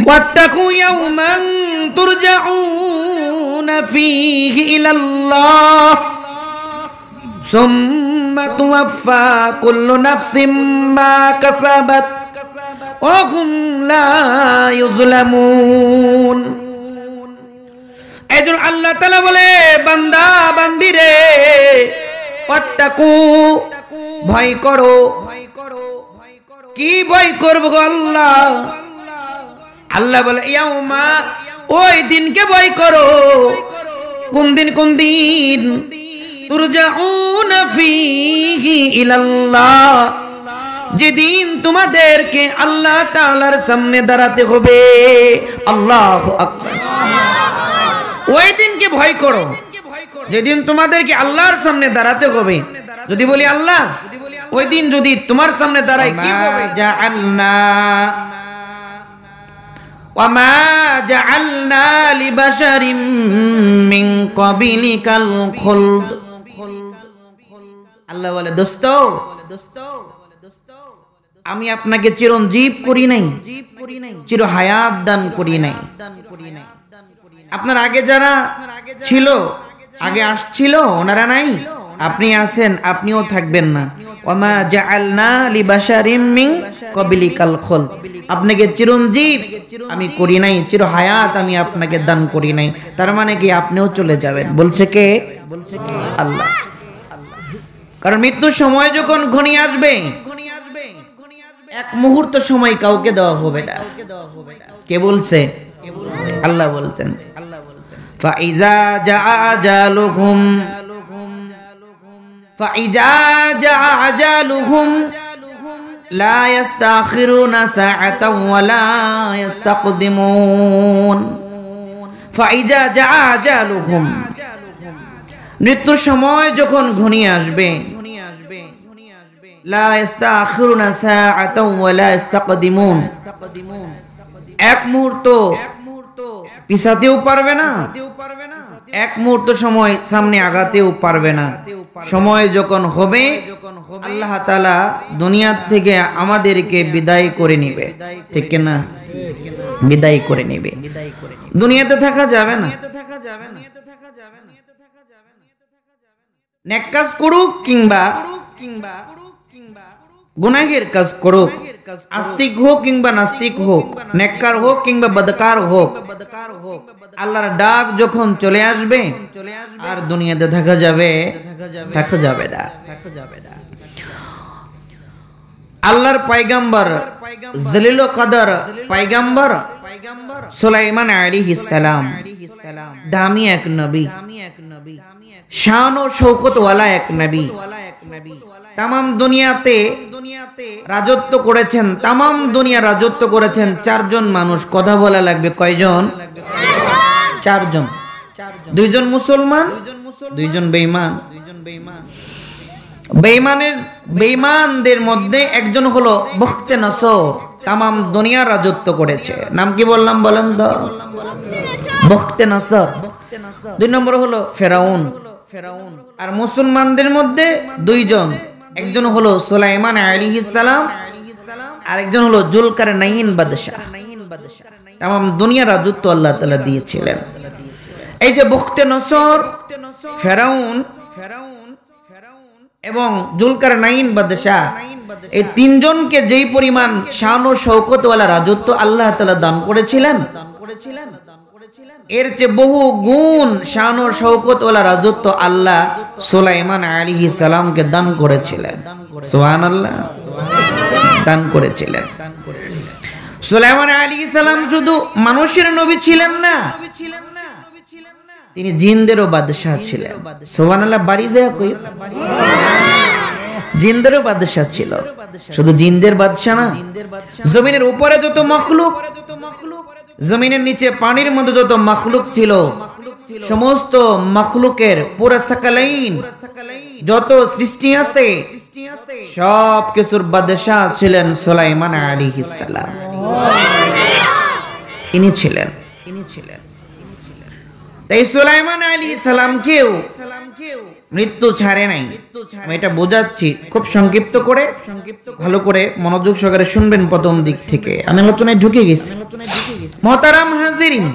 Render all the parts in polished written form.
ওয়াত্তাকু ইয়াওমান তুরজাউনা ফীহি ইলাল্লাহ সুম্মা তুওয়াফফা কুল্লু নাফসিম মা কাসাবাত ওয়া হুম লা ইউযলামুন। এজন্য আল্লাহ তাআলা বলে, বান্দা বান্দিরে, ওয়াত্তাকু, ভয় করো। কি ভয় করব গো আল্লাহ? আল্লাহ বলে, ইয়াউমা, ওই দিনকে ভয় করো। কোন দিন? কোন দিন? তুরজাউনা ফীহি ইলাল্লাহ, যেদিন তোমাদেরকে আল্লাহ তাআলার সামনে দাঁড়াতে হবে। আল্লাহু আকবার। ওই দিনকে ভয় করো যেদিন তোমাদেরকে আল্লাহর সামনে দাঁড়াতে হবে। যদি বলি আল্লাহ, ওই দিন যদি তোমার সামনে দাঁড়াই, কি হবে? ওয়ামা জাআলনা লিবাশারিম মিন ক্বাবলিকাল খুলদ। আল্লাহ বলে, দোস্ত, আমি আপনাকে চিরঞ্জীব করি নাই, চির হায়াত দান করি নাই। আপনার আগে যারা ছিল, আগে আসছিল, ওনারা নাই, আপনি আছেন, আপনিও থাকবেন না। ওয়ামা জাআলনা লিবাশারিম মিন ক্বাবলিকাল খুলদ, আপনাকে চিরঞ্জীব আমি করি নাই, চির হায়াত আমি আপনাকে দান করি নাই। তার মানে কি আপনিও চলে যাবেন। বলছে কে? আল্লাহ। কারণ মৃত্যুর সময় যখন ঘনিয়ে আসবে, এক মুহূর্ত সময় কাউকে দেওয়া হবে না। কে বলছে? আল্লাহ বলছেন, ফাইজা জাআ আজালুহুম, ফাইজা জাআ আজালুহুম লা ইস্তাখিরুনা সাআতাও ওয়া লা ইস্তাকদিমুন। ফাইজা জাআ আজালুহুম, মৃত্যুর সময় যখন ঘনিয়ে আসবে, লা ইস্তাখিরুনা সাআতাও ওয়া লা ইস্তাকদিমুন, এক মুহূর্ত পিছাতেও পারবে না, এক মুহূর্ত সময় সামনে আগাতেও পারবে না। সময় যখন হবে, আল্লাহ তাআলা দুনিয়া থেকে আমাদেরকে বিদায় করে নেবে। ঠিক না? বিদায় করে নেবে। দুনিয়াতে থাকা যাবে না। নেক কাজ করুক কিংবা গুনাহের কাজ করুক, আস্তিক হোক কিংবা নাস্তিক হোক, নেককার হোক কিংবা বদকার হোক, আল্লাহর ডাক যখন চলে আসবে, আর দুনিয়াতে থাকা যাবে না। আল্লাহর পয়গম্বর, জলিল কদর পয়গম্বর সুলাইমান আলাইহিস সালাম, দামি এক নবী, শান ও শৌকত ওয়ালা এক নবী। তামাম দুনিয়াতে রাজত্ব করেছেন, তামাম দুনিয়া রাজত্ব করেছেন চারজন মানুষ। কথা বলা লাগবে কয়জন? চারজন। দুইজন মুসলমান, দুইজন বেঈমান। বেঈমানদের মধ্যে একজন হলো বখতে নসর, তামাম দুনিয়া রাজত্ব করেছে। নাম কি বললাম বলেন তো? বখতে নসর। দুই নম্বর হলো ফেরাউন। আর মুসলমানদের মধ্যে দুইজন, একজন হলো সুলাইমান আলাইহিস সালাম, আর একজন হলো জুলকারনাইন বাদশা। তামাম দুনিয়া রাজত্ব আল্লাহ তাআলা দিয়েছিলেন। এই যে বখতে নসর, ফেরাউন এবং জুলকারনাইন বাদশা, এই তিনজনকে যেই পরিমাণ শান ও শৌকত ওয়ালা রাজত্ব আল্লাহ তাআলা দান করেছিলেন, এর চেয়ে বহু গুণ শান ও শৌকত ওয়ালা রাজত্ব আল্লাহ সুলাইমান আলাইহিস সালামকে দান করেছিলেন। সুবহানাল্লাহ, দান করেছিলেন। সুলাইমান আলাইহিস সালাম শুধু মানুষের নবী ছিলেন না, তিনি জিনদেরও বাদশা ছিলেন। সুবহানাল্লাহ, বাড়ি যায় কই? জিনদেরও বাদশা ছিল। শুধু জিনদের বাদশা না, জমিনের উপরে যত মখলুক, জমিনের নিচে পানির মধ্যে যত মখলুক ছিল, সমস্ত মখলুকের পুরা সাকালাইন যত সৃষ্টি আছে, সব কিছুর বাদশা ছিলেন সুলাইমান আলাইহিস সালাম। তিনি ছিলেন। তাই সুলাইমান আলাইহিস সালামকেও মৃত্যু ছাড়ে নাই। আমি এটা বোঝাচ্ছি খুব সংক্ষিপ্ত করে, ভালো করে মনোযোগ সহকারে শুনবেন প্রথম দিক থেকে। আমি আলোচনায় ঢুকে গেছি। মোহতারাম হাজিরিন,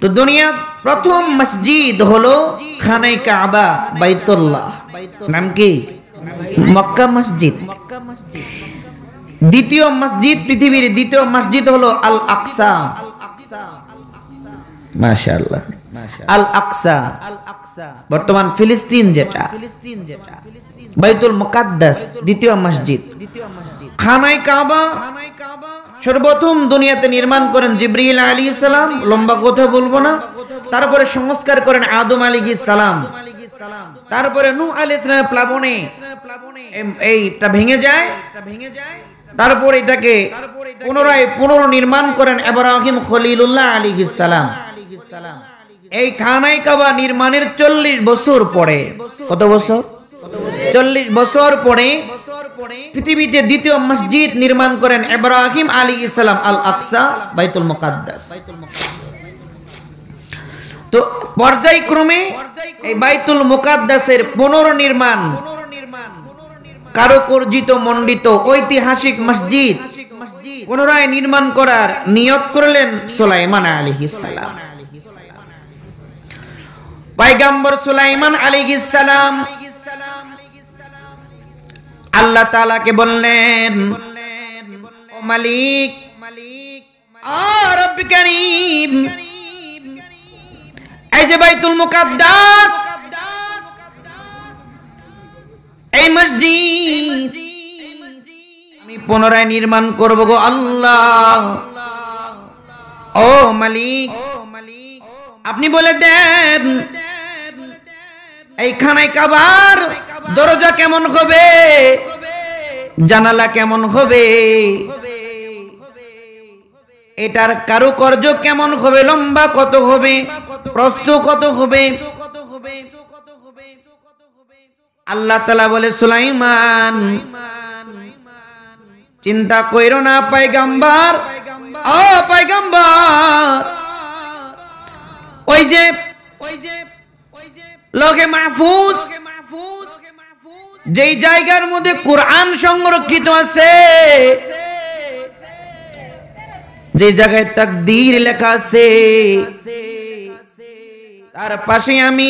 তো দুনিয়ার প্রথম মসজিদ হলো খানায়ে কাবা, বাইতুল্লাহ। নাম কি? মক্কা মসজিদ। দ্বিতীয় মসজিদ, পৃথিবীর দ্বিতীয় মসজিদ হলো আল আকসা। মাশাআল্লাহ, আল আকসা বর্তমান ফিলিস্তিন, যেটা বাইতুল মুকাদ্দাস দ্বিতীয় মসজিদ। খানায়ে কাবা সর্বপ্রথম দুনিয়াতে নির্মাণ করেন জিবরিল আলাইহিস সালাম, লম্বা কথা বলবো না। তারপরে সংস্কার করেন আদম আলাইহিস সালাম। তারপরে নূহ আলাইহিস সালামের প্লাবনে এইটা ভেঙে যায়। তারপর এটাকে পুনরায় পুনর্নির্মাণ করেন ইব্রাহিম খলিলুল্লাহ আলাইহিস সালাম। এই খানায়ে কাবা নির্মাণের 40 বছর পরে, কত বছর? 40 বছর পরে পৃথিবীতে দ্বিতীয় মসজিদ নির্মাণ করেন ইব্রাহিম আলাইহিস সালাম, আল আকসা, বাইতুল মুকাদ্দাস। তো পর্যায়ক্রমে এই বাইতুল মুকাদ্দাসের পুনর্নির্মাণ, কারুকার্যিত মণ্ডিত ঐতিহাসিক মসজিদ পুনরায় নির্মাণ করার নিয়ত করলেন সুলাইমান আলাইহিস সালাম। পয়গম্বর সুলাইমান আলাইহিস সালাম আল্লাহ তাআলাকে বললেন, ও মালিক, রব্বি কারীম, এই যে বাইতুল মুকাদ্দাস, এই মসজিদ আমি পুনরায় নির্মাণ করব গো আল্লাহ। ও মালিক, আপনি বলে দেন এই খানায়ে কাবার দরজা কেমন হবে, জানালা কেমন হবে, এটার কারুকার্য কেমন হবে, লম্বা কত হবে, প্রস্থ কত হবে। আল্লাহ তাআলা বলে, সুলাইমান চিন্তা কইরো না পয়গম্বর, ও পয়গম্বর, ওই যে লৌহে মাহফুজ, যেই জায়গার মধ্যে কোরআন সংরক্ষিত আছে, যে জায়গায় তাকদীর লেখা আছে, তার পাশে আমি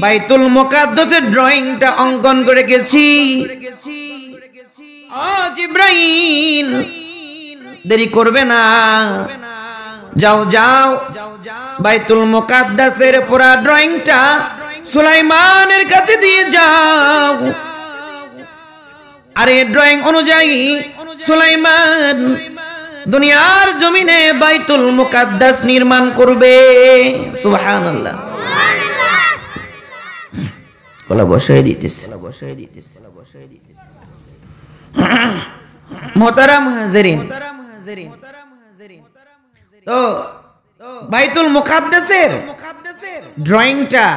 বাইতুল মুকাদ্দাসের ড্রয়িংটা অঙ্কন করে গেছি। ও জিবরাইল, দেরি করবে না, যাও যাও, বাইতুল মুকাদ্দাসের পুরা ড্রয়িংটা সুলাইমানের কাছে দিয়ে যাও। আর এই ড্রয়িং অনুযায়ী সুলাইমান দুনিয়ার জমিনে বাইতুল মুকাদ্দাস নির্মাণ করবে। সুবহানাল্লাহ। কলা বসাই দিতেছে। মোহতারাম হাজিরিন, তো বাইতুল মুকাদ্দাসের ড্রয়িংটা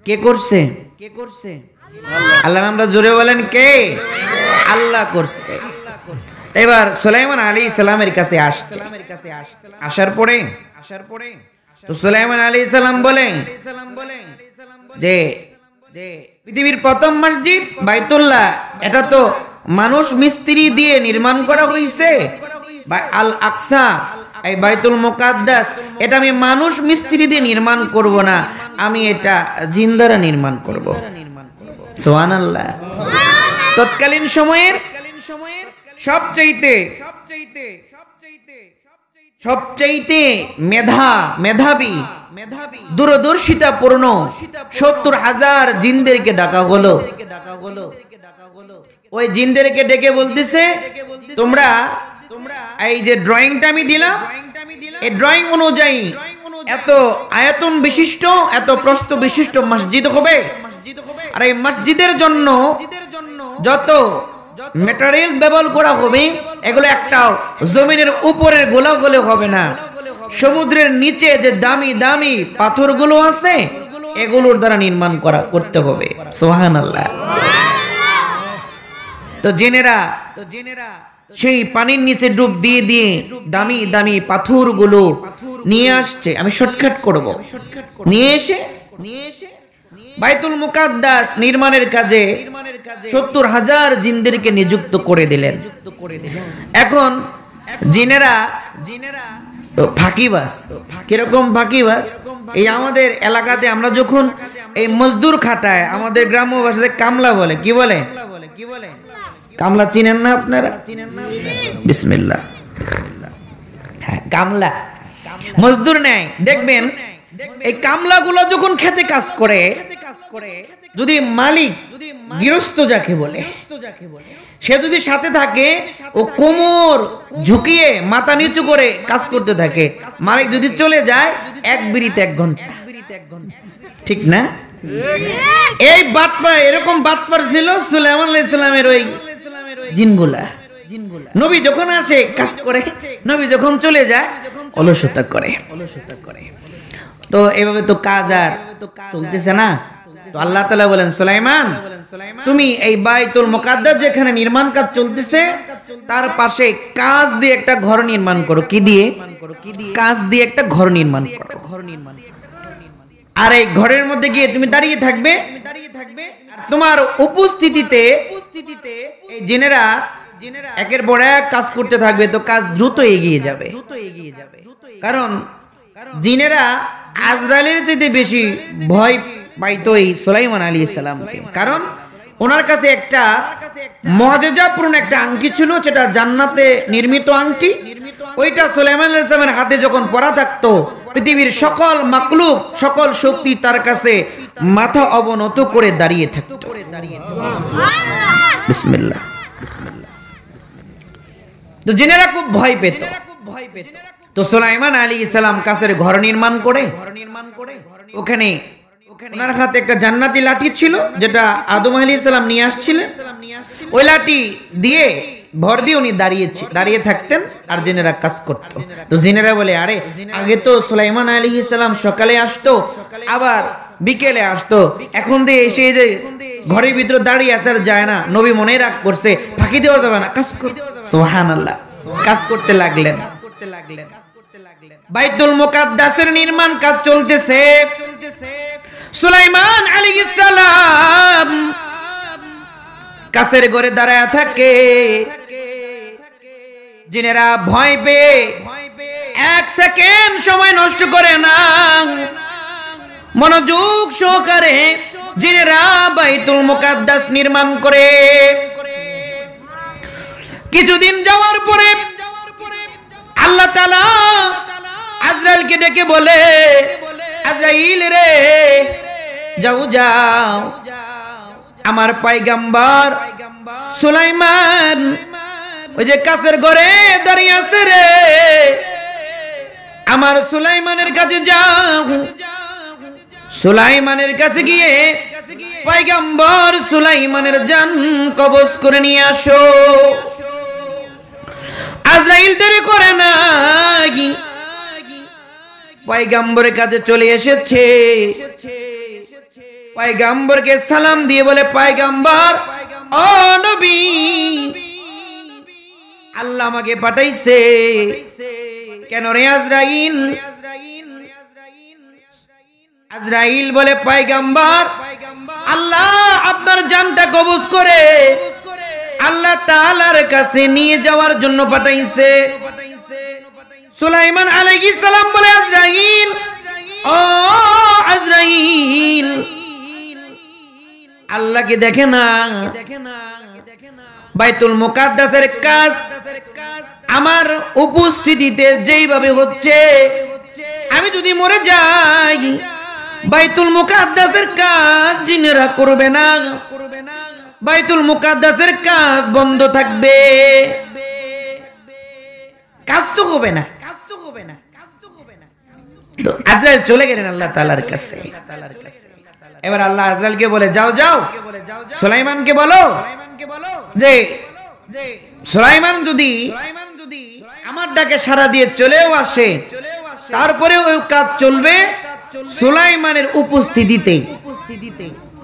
কে করছে? আল্লাহ। আমরা জোরে বলেন কে? আল্লাহ করছে। এবার সুলাইমান আলাইহিস সালামের কাছে আসছে। আসার পরে তো সুলাইমান আলাইহিস সালাম বলেন যে পৃথিবীর প্রথম মসজিদ বাইতুল্লাহ, এটা তো মানুষ মিস্ত্রি দিয়ে নির্মাণ করা হয়েছে। আল আকসা, এই বাইতুল মুকাদ্দাস, এটা আমি মানুষ মিস্ত্রি দিয়ে নির্মাণ করব না, আমি এটা জিন দ্বারা নির্মাণ করব। সুবহানাল্লাহ। তৎকালীন সময়ের সবচাইতে মেধাবী দূরদর্শিতাপূর্ণ 70,000 জিনদেরকে ডাকা হলো। ওই জিনদেরকে ডেকে বলতেছে, তোমরা এই যে ড্রয়িংটা আমি দিলাম, এই ড্রয়িং অনুযায়ী এত আয়তন বিশিষ্ট, এত প্রস্থ বিশিষ্ট মসজিদ হবে। আর এই মসজিদের জন্য যত ম্যাটেরিয়াল ব্যবহার করা হবে, এগুলো একটা জমিনের উপরের গোলাগুলো হবে না, সমুদ্রের নিচে যে দামি দামি পাথরগুলো আছে, এগুলোর দ্বারা নির্মাণ করতে হবে। সুবহানাল্লাহ। তো জেনেরা সেই পানির নিচে ডুব দিয়ে দিয়ে দামি দামি পাথরগুলো নিয়ে আসছে। আমি শর্টকাট করব। নিয়ে এসে বাইতুল মুকাদ্দাস নির্মাণের কাজে ৭০,০০০ জিনদেরকে নিযুক্ত করে দিলেন। এখন জিনেরা ফাঁকিবাজ। কিরকম ফাঁকিবাজ? এই আমাদের এলাকাতে আমরা যখন এই মজদুর খাটায়, আমাদের গ্রাম্য ভাষাতে কামলা বলে। কি বলে? কামলা চিনেন না আপনারা? বিসমিল্লাহ। হ্যাঁ, কামলা মজদুর নেয়। দেখবেন এই কামলাগুলো যখন খেতে কাজ করে, যদি মালিক গৃহস্থ যাকে বলে, সে যদি সাথে থাকে, ও কোমর ঝুঁকিয়ে মাথা নিচু করে কাজ করতে থাকে। মালিক যদি চলে যায়, এক বিড়িতে 1 ঘন্টা। ঠিক না? এই বাটপার, এরকম বাটপার ছিল সুলাইমান আলাইহিস সালামের ওই জিনগুলা। নবী যখন আসে কাজ করে, নবী যখন চলে যায় অলসতা করে। তো এভাবে তো কাজ আর চলতেছে না। তো আল্লাহ তাআলা বলেন, সুলাইমান, তুমি এই বাইতুল মুকাদ্দাস যেখানে নির্মাণ কাজ চলতেছে, তার পাশে কাঁচ দিয়ে একটা ঘর নির্মাণ করো। কি দিয়ে? কাঁচ দিয়ে একটা ঘর নির্মাণ করো। আর এই ঘরের মধ্যে গিয়ে তুমি দাঁড়িয়ে থাকবে। তোমার উপস্থিতিতে এই জিনেরা একের পর এক কাজ করতে থাকবে। তো কাজ দ্রুত এগিয়ে যাবে। কারণ জিনেরা আজরাইলের চাইতে বেশি ভয় পাইতো এই সুলাইমান আলাইহিস সালামকে। কারণ ওনার কাছে একটা মুআজিজাপূর্ণ একটা আংটি ছিল, সেটা জান্নাতে নির্মিত আংটি। ওইটা সুলাইমান আলাইহিস সালামের হাতে যখন পরা থাকতো, পৃথিবীর সকল মাকলুক, সকল শক্তি তার কাছে মাথা অবনত করে দাঁড়িয়ে থাকতো। বিসমিল্লাহ। তো জিনেরা খুব ভয় পেত। তো সুলাইমান আলাইহিস সালাম কাছের ঘর নির্মাণ করে, ওখানে ওনার হাতে একটা জান্নাতি লাঠি ছিল, যেটা আদম আলাইহিস সালাম নিয়ে আসছিলেন। ওই লাঠি দিয়ে ভর দিয়ে উনি দাঁড়িয়ে থাকতেন, আর জিনেরা কাজ করত। তো জিনেরা বলে, আরে আগে তো সুলাইমান আলাইহিস সালাম সকালে আসতো, আবার বিকেলে আসতো, এখন দিয়ে এসে যে ঘরের ভিতরে দাঁড়িয়ে আসার যায় না, নবী মনে রাগ করছে, ফাঁকি দেওয়া যাবে না, কাজ করতে। সুবহানাল্লাহ। কাজ করতে লাগলেন। বাইতুল মুকাদ্দাসের নির্মাণ কাজ চলতেছে। সুলাইমান আলাইহিস সালাম কাছের ঘরে দাঁড়ায় থাকে। জিনেরা ভয় পেয়ে 1 সেকেন্ড সময় নষ্ট করে না, মনোযোগ সহকারে জিনেরা বাইতুল মুকাদ্দাস নির্মাণ করে। কিছুদিন যাওয়ার পরে আল্লাহ তাআলা আজরাইলকে ডেকে বলে, আজরাইল রে, যাও যাও, আমার পয়গম্বর সুলাইমান ওই যে কাছের ঘরে দাঁড়িয়ে আছে রে, আমার সুলাইমানের কাছে যাও। সুলাইমানের কাছে গিয়ে পয়গম্বর সুলাইমানের জান কবজ করে নিয়ে আসো। আজরাইল দেরি করে না, পয়গম্বরের কাছে চলে এসেছে। পয়গম্বরকে সালাম দিয়ে বলে, পয়গম্বর, ও নবী, আল্লাহ আমাকে পাঠাইছে। কেন রে আজরাইল? আজরাইল বলে, পয়গম্বর, আল্লাহ আপনার জানটা কবজ করে আল্লাহ তাআলার কাছে নিয়ে যাওয়ার জন্য পাঠাইছে। সুলাইমান আলাইহিস সালাম বলে, আজরাইল, ও আজরাইল, আল্লাহকে দেখে না? বাইতুল মুকাদ্দাসের কাজ আমার উপস্থিতিতে যেইভাবে হচ্ছে, আমি যদি মরে যাই, বাইতুল মুকাদ্দাসের কাজ জিনেরা করবে না, বাইতুল মুকাদ্দাসের কাজ বন্ধ থাকবে, কাজ তো হবে না। তো আজরাইল চলে গেলেন আল্লাহ তাআলার কাছে। এবার আল্লাহ আজরাইলকে বলে, যাও যাও, সুলাইমানকে বলো যে সুলাইমান যদি আমার ডাকে সাড়া দিয়ে চলেও আসে, তারপরে ওই কাজ চলবে সুলাইমানের উপস্থিতিতে।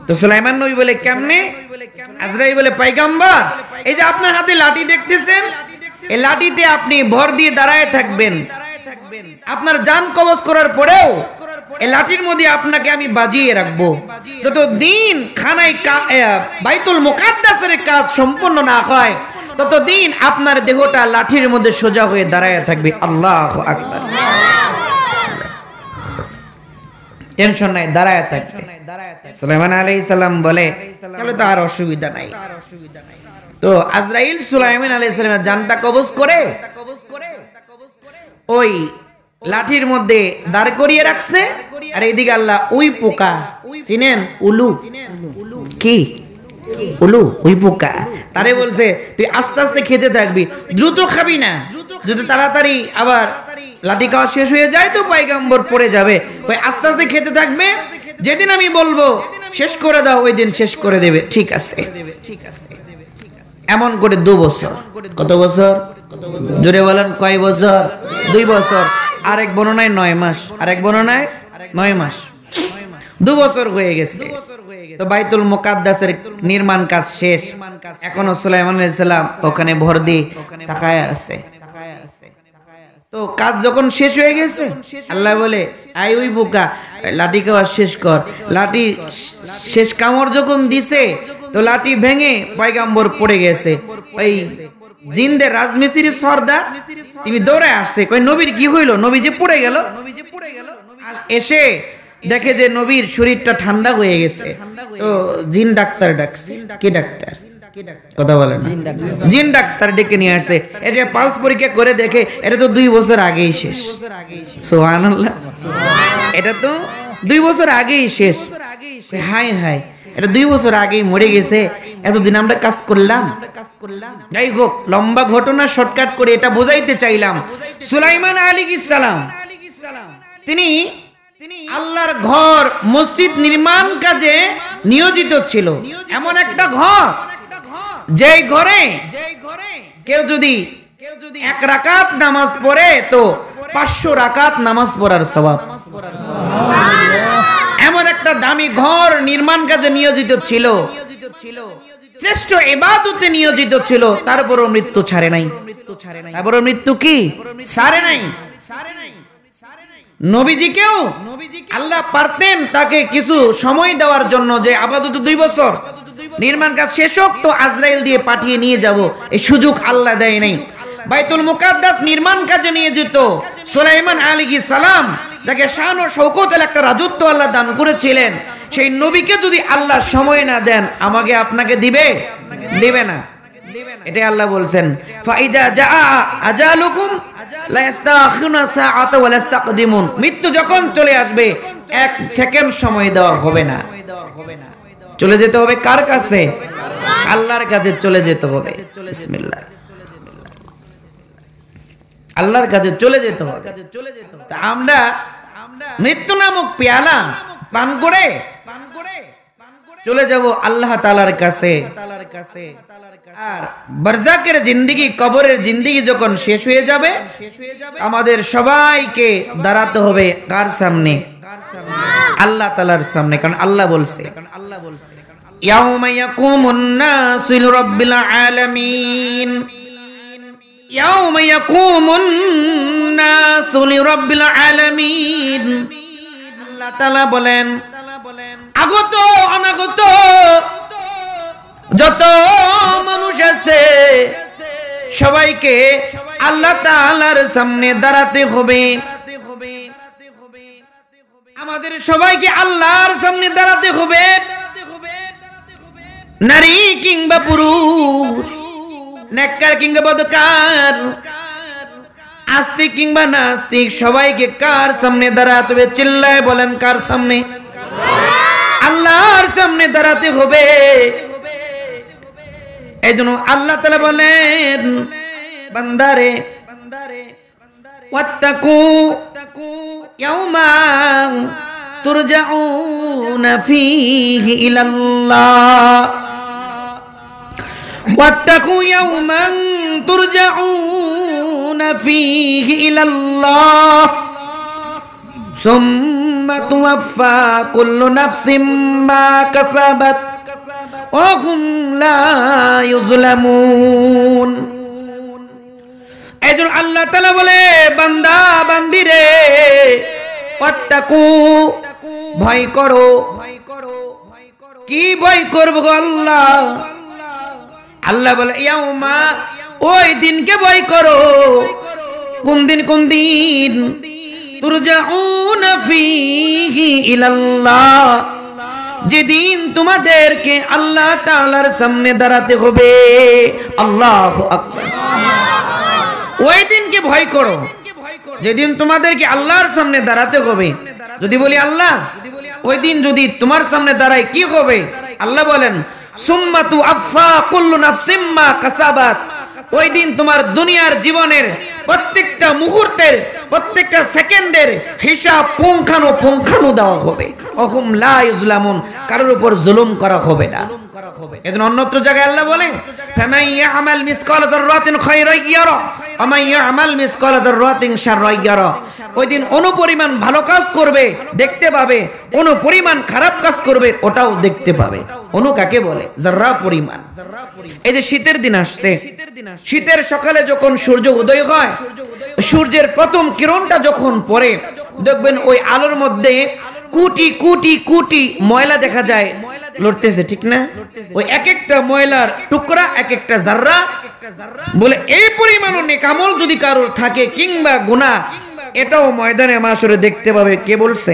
তো সুলাইমান নবী বলে, কেমনে? আজরাইল বলে, পয়গম্বর, এই যে আপনার হাতে লাঠি দেখতেছেন, এই লাঠিতে আপনি ভর দিয়ে দাঁড়ায় থাকবেন। আপনার জান কবজ করার পরেও এই লাঠির মধ্যে আপনাকে আমি বাজিয়ে রাখবো। যতদিন খানায় বাইতুল মুকাদ্দাসের কাজ সম্পন্ন না হয় ততদিন আপনার দেহটা লাঠির মধ্যে সোজা হয়ে দাঁড়ায় থাকবে। আল্লাহু আকবার। টেনশন নাই, দাঁড়ায় থাকবে। সুলাইমান আলাইহিস সালাম বলে তাহলে তো আর অসুবিধা নাই। তো আজরাইল সুলাইমান আলাইহিস সালামের জানটা কবজ করে ওই লাঠির মধ্যে দাঁড় করিয়ে রাখছে। আর এইদিকে আল্লাহ ওই পোকা চিনেন, উলু, কি উলু, ওই পোকা, তারে বলছে তুই আস্তে আস্তে খেতে থাকবি, দ্রুত খাবি না, যদি তাড়াতাড়ি আবার লাঠি খাওয়া শেষ হয়ে যায় তো পয়গম্বর পড়ে যাবে। ওই আস্তে আস্তে খেতে থাকবে, যেদিন আমি বলবো শেষ করে দাও ওই দিন শেষ করে দেবে। ঠিক আছে। এমন করে 2 বছর। কত বছর? জোরে বলেন কয় বছর? 2 বছর। আরেক বর্ণনায় 9 মাস, আরেক বর্ণনায় 9 মাস। 2 বছর হয়ে গেছে। তো বাইতুল মুকাদ্দাসের নির্মাণ কাজ শেষ। এখনো সুলাইমান আলাইহিস সালাম ওখানে ভর দিয়ে তাকায় আছে। তো কাজ যখন শেষ হয়ে গেছে আল্লাহ বলে আই ওই বোকা লাঠি খাওয়া শেষ কর। লাঠি শেষ কামড় যখন দিছে তো লাঠি ভেঙে পয়গম্বর পড়ে গেছে। ওই জিনদের রাজমিস্ত্রি সর্দার তিনি দৌড়ে আসছে, কই নবীর কি হইল? নবী যে পড়ে গেল। এসে দেখে যে নবীর শরীরটা ঠান্ডা হয়ে গেছে। তো জিন ডাক্তার ডাকছে। কি ডাক্তার? কথা বলেন। জিন ডাক্তার ডেকে নিয়ে আসছে। এটা পালস পরীক্ষা করে দেখে এটা তো 2 বছর আগেই শেষ। সুবহানাল্লাহ। এটা তো 2 বছর আগেই শেষ। হাই হাই, এটা 2 বছর আগেই মরে গেছে, এতদিন আমরা কাজ করলাম। যাই হোক, লম্বা ঘটনা শর্টকাট করে এটা বোঝাইতে চাইলাম, সুলাইমান আলাইহিস সালাম তিনি আল্লাহর ঘর মসজিদ নির্মাণ কাজে নিয়োজিত ছিল। এমন একটা ঘর যেই ঘরে কেউ যদি 1 রাকাত নামাজ পড়ে তো 500 রাকাত নামাজ পড়ার সওয়াব। এমন একটা দামি ঘর নির্মাণ কাজে নিয়োজিত ছিল, শ্রেষ্ঠ ইবাদতে নিয়োজিত ছিল, তারপরও মৃত্যু ছাড়ে নাই। তারপরও মৃত্যু কি ছাড়ে নাই। নবীজিকেও আল্লাহ পারতেন তাকে কিছু সময় দেওয়ার জন্য, যে আপাতত 2 বছর নির্মাণ কাজ শেষ হোক তো আজরাইল দিয়ে পাঠিয়ে নিয়ে যাব, এই সুযোগ আল্লাহ দেয় নাই। বাইতুল মুকাদ্দাস নির্মাণ কাজে নিয়োজিত সুলাইমান আলাইহিস সালাম, যাকে শান ও শওকতের একটা রাজত্ব আল্লাহ দান করেছিলেন, সেই নবীকে যদি আল্লাহ সময় না দেন আমাকে আপনাকে দিবে? দিবে না। এটাই আল্লাহ বলছেন, ফাইজা জাআ আজালুকুম লা ইস্তাখিরুনা সাআতা ওয়া লা ইস্তাকদিমুন। মৃত্যু যখন চলে আসবে 1 সেকেন্ড সময় দেওয়া হবে না। চলে যেতে হবে কার কাছে? আল্লাহর কাছে চলে যেতে হবে। বিসমিল্লাহ, আল্লাহর কাছে চলে যেতে হবে। তা আমরা মৃত্যু নামক পেয়ালা পান করে চলে যাব আল্লাহ তাআলার কাছে। আর বারজাকের জিন্দেগি, কবরের জিন্দেগি যখন শেষ হয়ে যাবে আমাদের সবাইকে দাঁড়াতে হবে কার সামনে? আল্লাহ তাআলার সামনে। কারণ আল্লাহ বলছে ইয়াউমা ইয়াকুমুন নাসু লিরাব্বিল আলামিন, ইয়াউমা ইয়াকুমুন নাসু লিরাব্বিল আলামিন। আল্লাহ তাআলা বলেন আগত অনাগত যত মানুষ আছে সবাইকে আল্লাহ তাআলার সামনে দাঁড়াতে হবে। আমাদের সবাইকে আল্লাহর সামনে দাঁড়াতে হবে, নারী কিংবা পুরুষ, নেককার কিংবা বদকার, আস্তিক কিংবা নাস্তিক, সবাইকে কার সামনে দাঁড়াতে হবে? চিল্লায় বলেন কার সামনে? আল্লাহর সামনে দাঁড়াতে হবে। এইজন্য আল্লাহ তাআলা বলেন বান্দারে ওয়াত্তাকু ইয়াওমান তুরজাউনা ফীহি ইলাল্লাহ, ওয়াত্তাকু ইয়াওমান তুরজাউনা ফীহি ইলাল্লাহ সুম্মা তুওয়াফা কুল্লু নাফসিম মা কাসাবাত ওয়া হুম লা ইউজলামুন। এইজন্য আল্লাহ তাআলা বলে বান্দা বান্দিরে ওয়াত্তাকু, ভয় করো। কি ভয় করব গো আল্লাহ? আল্লাহ বলে ইয়াউমা, ওই দিনকে ভয় করো। কোন দিন? কোন দিন? তুরজাউনা ফীহি ইলাল্লাহ, যেদিন তোমাদেরকে আল্লাহ তাআলার সামনে দাঁড়াতে হবে। আল্লাহু আকবার। ওই দিনকে ভয় করো যেদিন তোমাদেরকে আল্লাহর সামনে দাঁড়াতে হবে। যদি বলি আল্লাহ, ওই দিন যদি তোমার সামনে দাঁড়ায় কি হবে? আল্লাহ বলেন সুম্মা তুআফা কুল্লু নাফসিম মা কাসাবাত, ওই দিন তোমার দুনিয়ার জীবনের প্রত্যেকটা মুহূর্তের, প্রত্যেকটা সেকেন্ডের হিসাব পুঙ্খানু দেওয়া হবে। অহুম লা ইউজলামুন, কারোর উপর জুলুম করা হবে না। এজন্য অন্যত্র জায়গায় আল্লাহ বলেন ফামান ইয়ামাল মিসকালা যাররাতিন খায়রান ইয়ারা ওয়া মান ইয়ামাল মিসকালা যাররাতিন শাররান ইয়ারা। ওই দিন অনুপরিমাণ ভালো কাজ করবে, দেখতে পাবে, অনুপরিমাণ খারাপ কাজ করবে, ওটাও দেখতে পাবে। অনু কাকে বলে? যাররা পরিমাণ। এই যে শীতের দিন আসছে, শীতের সকালে যখন সূর্য উদয় হয়, সূর্যের প্রথম কিরণটা যখন পড়ে, দেখবেন ওই আলোর মধ্যে কোটি কোটি কোটি ময়লা দেখা যায় লড়তেছে, ঠিক না? ওই এক একটা ময়লার টুকরা, এক একটা জাররা, বলে এই পরিমাণও নেক আমল যদি কারোর থাকে কিংবা গুনাহ, এটাও ময়দানে মাশরে দেখতে পাবে। কে বলছে?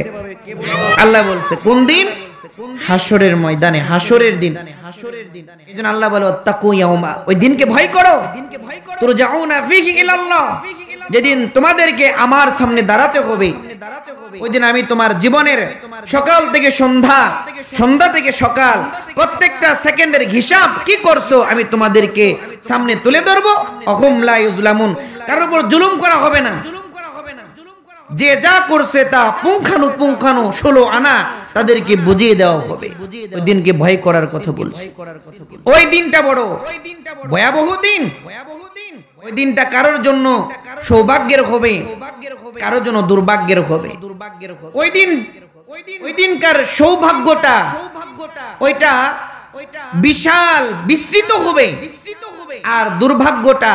আল্লাহ বলছে। কোন দিন? হাসরের ময়দানে, হাসরের দিন। এজন্য আল্লাহ বলে ওয়াত্তাকু ইয়াউমা, ওই দিনকে ভয় করো। তুরজাউনা ফীহি ইলাল্লাহ, যেদিন তোমাদেরকে আমার সামনে দাঁড়াতে হবে। ওই দিন আমি তোমার জীবনের সকাল থেকে সন্ধ্যা, সন্ধ্যা থেকে সকাল, প্রত্যেকটা সেকেন্ডের হিসাব কি করছো আমি তোমাদেরকে সামনে তুলে ধরবো। অহুম লা ইউজলামুন, কারোর উপর জুলুম করা হবে না। যে যা করছে তা পুঙ্খানু 16 আনা তাদেরকে বুঝিয়ে দেওয়া হবে। ওই দিনকে ভয় করার কথা বলছি। ওই দিনটা বড় ভয়াবহ দিন। ওই দিনটা কারোর জন্য সৌভাগ্যের হবে, কারোর জন্য দুর্ভাগ্যের হবে। ওই দিনকার সৌভাগ্যটা ওইটা বিশাল বিস্তৃত হবে, আর দুর্ভাগ্যটা,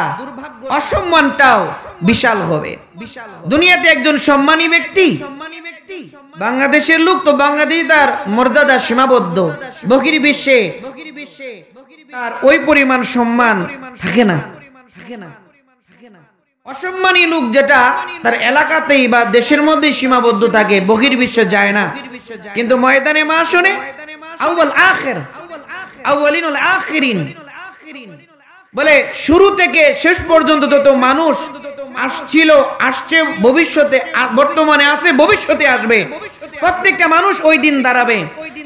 অসম্মানটাও বিশাল হবে। দুনিয়াতে একজন সম্মানী ব্যক্তি, বাংলাদেশের লোক তো বাংলাদেশ তার মর্যাদা সীমাবদ্ধ, বহির্বিশ্বে তার ওই পরিমাণ সম্মান থাকে না। অসম্মানী লোক যেটা তার এলাকাতেই বা দেশের মধ্যেই সীমাবদ্ধ থাকে, বহির্বিশ্বে যায় না। কিন্তু ময়দানে মাশরে আউয়াল আখির, আউয়ালিনুল আখিরিন, বলে শুরু থেকে শেষ পর্যন্ত যত মানুষ আসছিল, আসছে, ভবিষ্যতে, বর্তমানে আছে, ভবিষ্যতে আসবে, প্রত্যেকটা মানুষ ওই দিন দাঁড়াবে।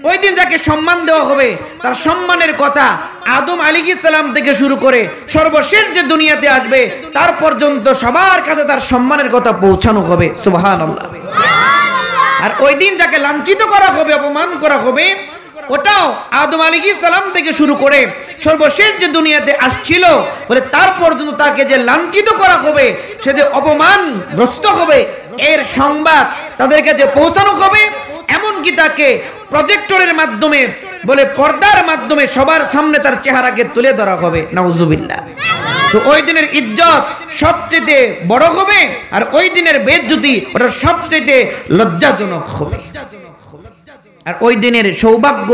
ওই দিন যাকে সম্মান দেওয়া হবে তার সম্মানের কথা আদম আলাইহিস সালাম থেকে শুরু করে সর্বশেষ যে দুনিয়াতে আসবে তার পর্যন্ত সবার কাছে তার সম্মানের কথা পৌঁছানো হবে। সুবহানাল্লাহ। আর ওই দিন যাকে লাঞ্ছিত করা হবে, অপমান করা হবে, ওটাও আদম আলাইহিস সালাম থেকে শুরু করে সর্বশেষ যে দুনিয়াতে আসছিল বলে তার পর্যন্ত তাকে যে লাঞ্ছিত করা হবে, সে যে অপমানগ্রস্ত হবে, এর সংবাদ তাদের কাছে পৌঁছানো হবে। এমনকি তাকে প্রজেক্টরের মাধ্যমে, বলে পর্দার মাধ্যমে সবার সামনে তার চেহারাকে তুলে ধরা হবে। নাউজুবিল্লাহ। তো ওই দিনের ইজ্জত সবচেয়ে বড় হবে, আর ওই দিনের বেইজ্জতি ওটা সবচেয়ে লজ্জাজনক হবে। আর ওই দিনের সৌভাগ্য